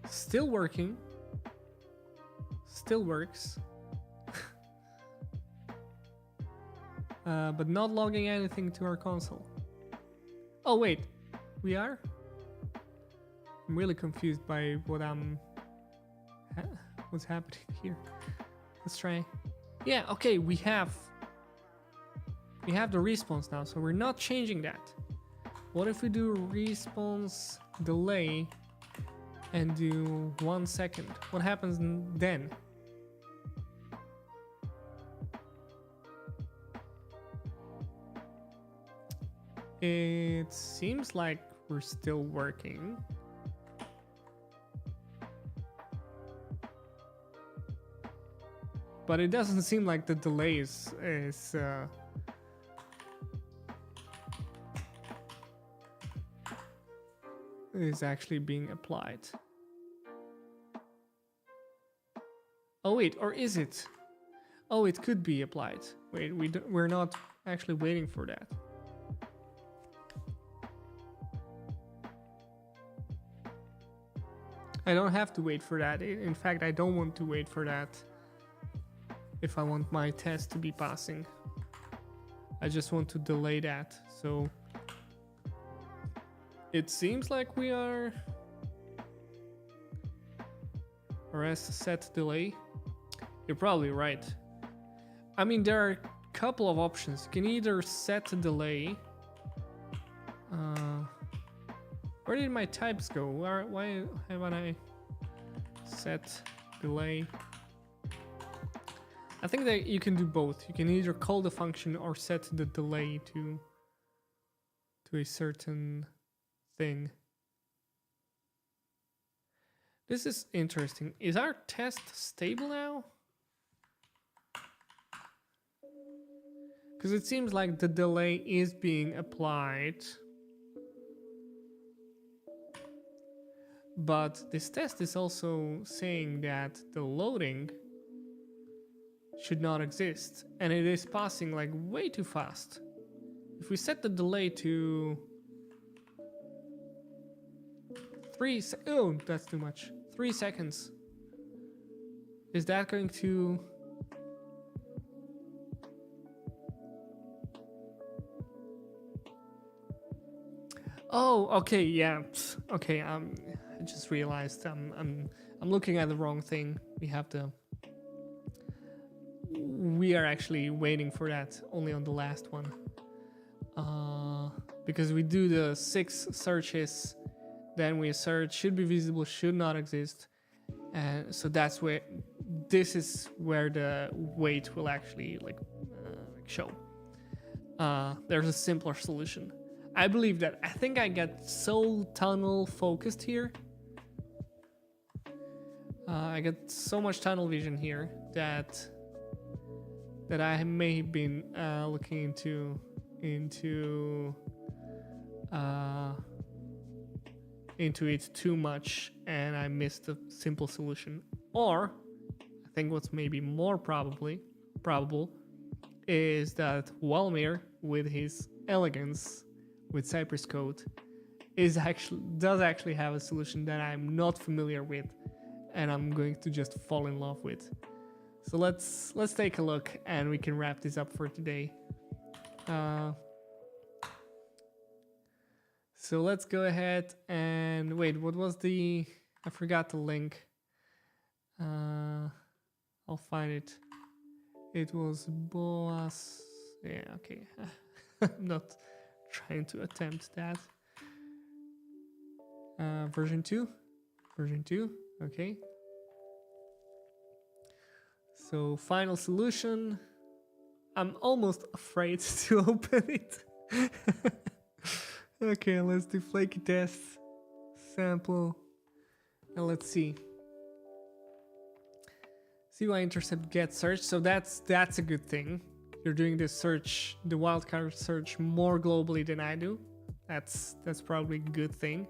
Still working. Still works. But not logging anything to our console. Oh wait, we are? I'm really confused by what what's happening here. Let's try. Yeah, okay, we have the response now, so we're not changing that. What if we do response delay and do 1 second? What happens then? It seems like we're still working. But it doesn't seem like the delay is actually being applied. Oh wait, or is it? Oh, it could be applied. Wait, we're not actually waiting for that. I don't have to wait for that. In fact, I don't want to wait for that if I want my test to be passing. I just want to delay that. So it seems like we are RS set delay. You're probably right. I mean, there are a couple of options. You can either set a delay. Where did my types go? Why haven't I set delay? I think that you can do both. You can either call the function or set the delay to a certain thing. This is interesting. Is our test stable now? Because it seems like the delay is being applied. But this test is also saying that the loading should not exist. And it is passing like way too fast. If we set the delay to 3 seconds, oh, that's too much. 3 seconds. Is that going to... Oh, okay, yeah. Okay, I just realized I'm looking at the wrong thing. We are actually waiting for that only on the last one. Because we do the 6 searches, then we search should be visible, should not exist. And so that's where this is where the wait will actually show. There's a simpler solution. I believe that. I think I get so tunnel focused here. I get so much tunnel vision here that I may have been looking into it too much, and I missed the simple solution. Or I think what's maybe more probable is that Walmir, with his elegance with Cypress code, does actually have a solution that I'm not familiar with, and I'm going to just fall in love with. So let's take a look, and we can wrap this up for today. So let's go ahead and wait, what was the, I forgot the link. I'll find it. It was Boas. Yeah, okay. I'm not trying to attempt that. Version 2. Version 2. Okay. So final solution. I'm almost afraid to open it. Okay, let's do flaky test. Sample. And let's see. CY intercept get search. So that's a good thing. You're doing this search, the wildcard search, more globally than I do. That's probably a good thing.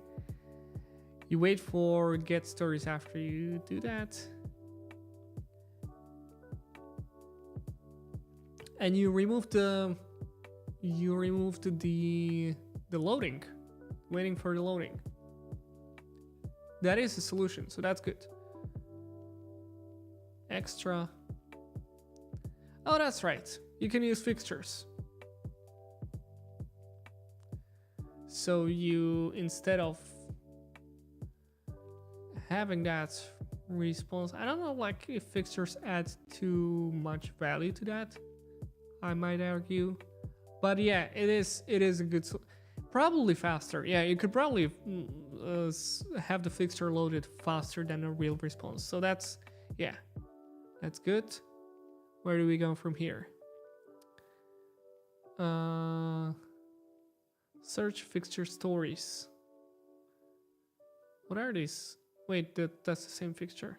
You wait for get stories after you do that. And you removed the loading, waiting for the loading. That is a solution, so that's good. Extra. Oh, that's right. You can use fixtures. So you, instead of having that response, I don't know, like if fixtures add too much value to that, I might argue. But yeah, it is a good, probably faster. Yeah, you could probably have the fixture loaded faster than a real response. So that's, yeah, that's good. Where do we go from here? Search fixture stories. What are these? Wait, that's the same fixture.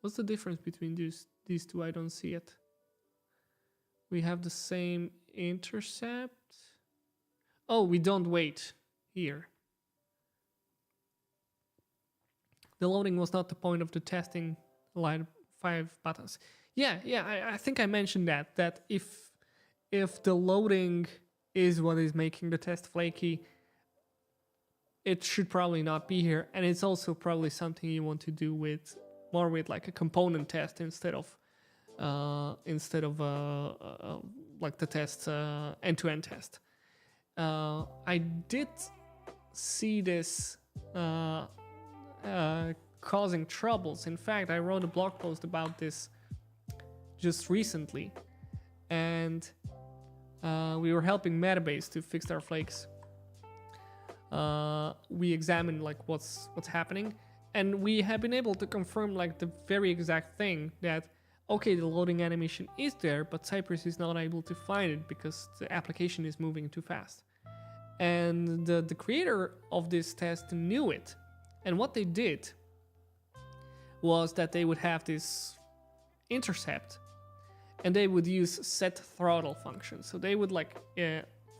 What's the difference between these two? I don't see it. We have the same intercept. Oh, we don't wait here. The loading was not the point of the testing line 5 buttons. Yeah, I think I mentioned that if the loading is what is making the test flaky, it should probably not be here. And it's also probably something you want to do with more with like a component test instead of like the test end-to-end test. I did see this causing troubles. In fact, I wrote a blog post about this just recently, and we were helping Metabase to fix our flakes. We examined like what's happening, and we have been able to confirm like the very exact thing that, okay, the loading animation is there, but Cypress is not able to find it because the application is moving too fast. And the creator of this test knew it. And what they did was that they would have this intercept, and they would use set throttle function. So they would like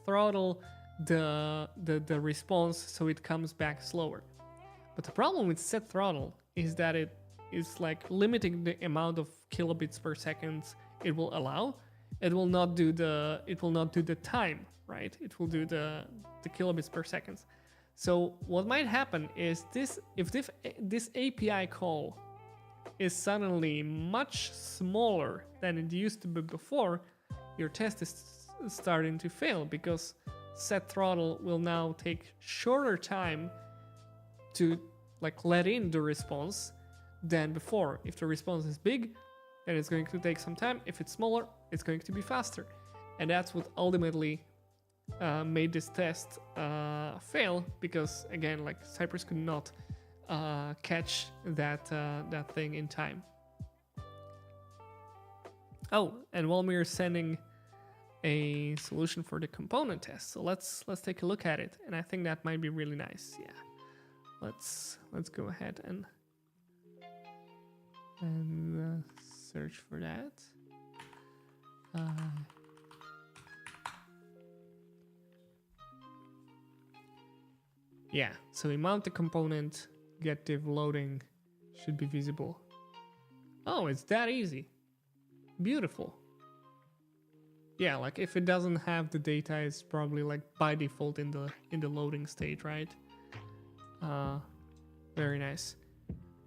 throttle the response so it comes back slower. But the problem with set throttle is that it is like limiting the amount of kilobits per second it will allow. It will not do the time, right? It will do the kilobits per second. So what might happen is if this API call is suddenly much smaller than it used to be before, your test is starting to fail because set throttle will now take shorter time to like let in the response than before. If the response is big, then it's going to take some time. If it's smaller, it's going to be faster. And that's what ultimately made this test fail, because again, like Cypress could not catch that thing in time. Oh, and while we're sending a solution for the component test, so let's take a look at it, and I think that might be really nice. Yeah, let's go ahead and search for that. Yeah, so we mount the component, get div loading, should be visible. Oh, it's that easy. Beautiful. Yeah, like if it doesn't have the data, it's probably like by default in the loading state, right? Very nice.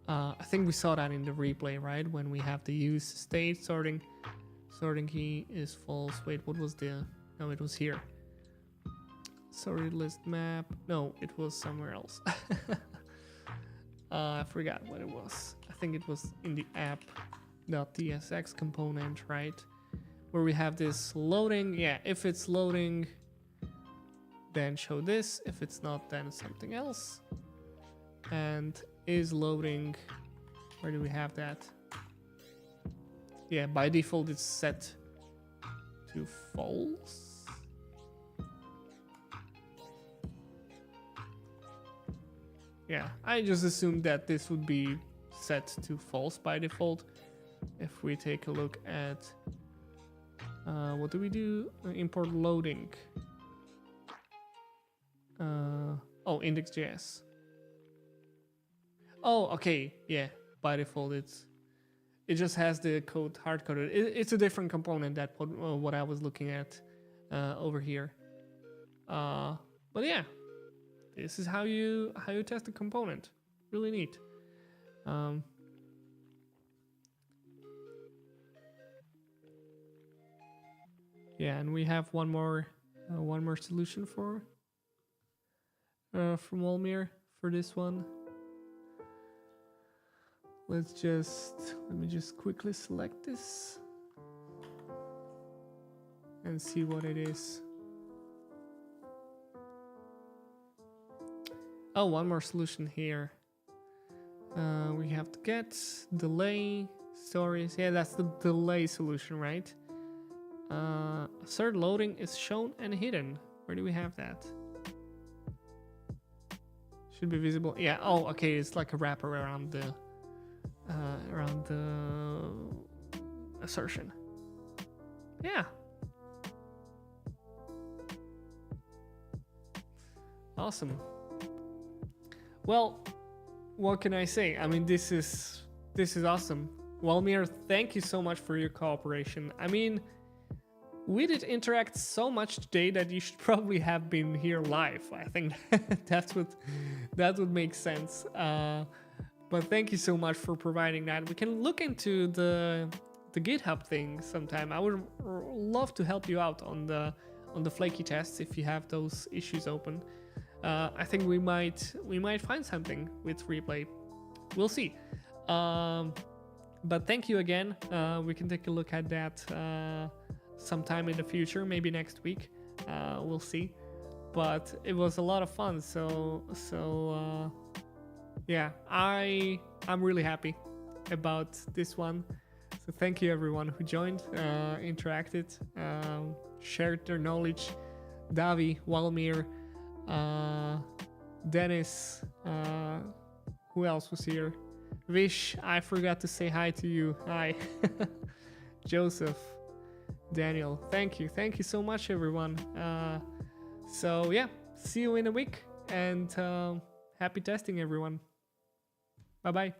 I think we saw that in the replay, right? When we have the use state sorting key is false. Wait, what was no, it was here. Sorry, list map. No, it was somewhere else. I forgot what it was. I think it was in the app.tsx component, right? Where we have this loading. Yeah, if it's loading, then show this. If it's not, then something else. And is loading. Where do we have that? Yeah, by default it's set to false. Yeah, I just assumed that this would be set to false by default. If we take a look at what do we do? Import loading. Oh, index.js. Oh, okay, yeah. By default, it just has the code hard coded. It's a different component that what I was looking at over here. But yeah. This is how you test a component. Really neat. Yeah, and we have one more solution for from Walmir for this one. Let me just quickly select this and see what it is. Oh, one more solution here. We have to get delay stories. Yeah, that's the delay solution, right? Assert loading is shown and hidden. Where do we have that? Should be visible. Yeah. Oh, okay. It's like a wrapper around the assertion. Yeah. Awesome. Well, what can I say? I mean, this is awesome. Walmir, thank you so much for your cooperation. I mean, we did interact so much today that you should probably have been here live. I think that would make sense. But thank you so much for providing that. We can look into the GitHub thing sometime. I would love to help you out on the flaky tests if you have those issues open. I think we might find something with Replay. We'll see. But thank you again. We can take a look at that sometime in the future, maybe next week. We'll see. But it was a lot of fun. So yeah, I'm really happy about this one. So thank you everyone who joined, interacted, shared their knowledge. Davi, Walmir, Dennis, who else was here? Vish, I forgot to say hi to you. Hi. Joseph, Daniel, thank you so much everyone. So yeah, see you in a week, and happy testing everyone. Bye bye.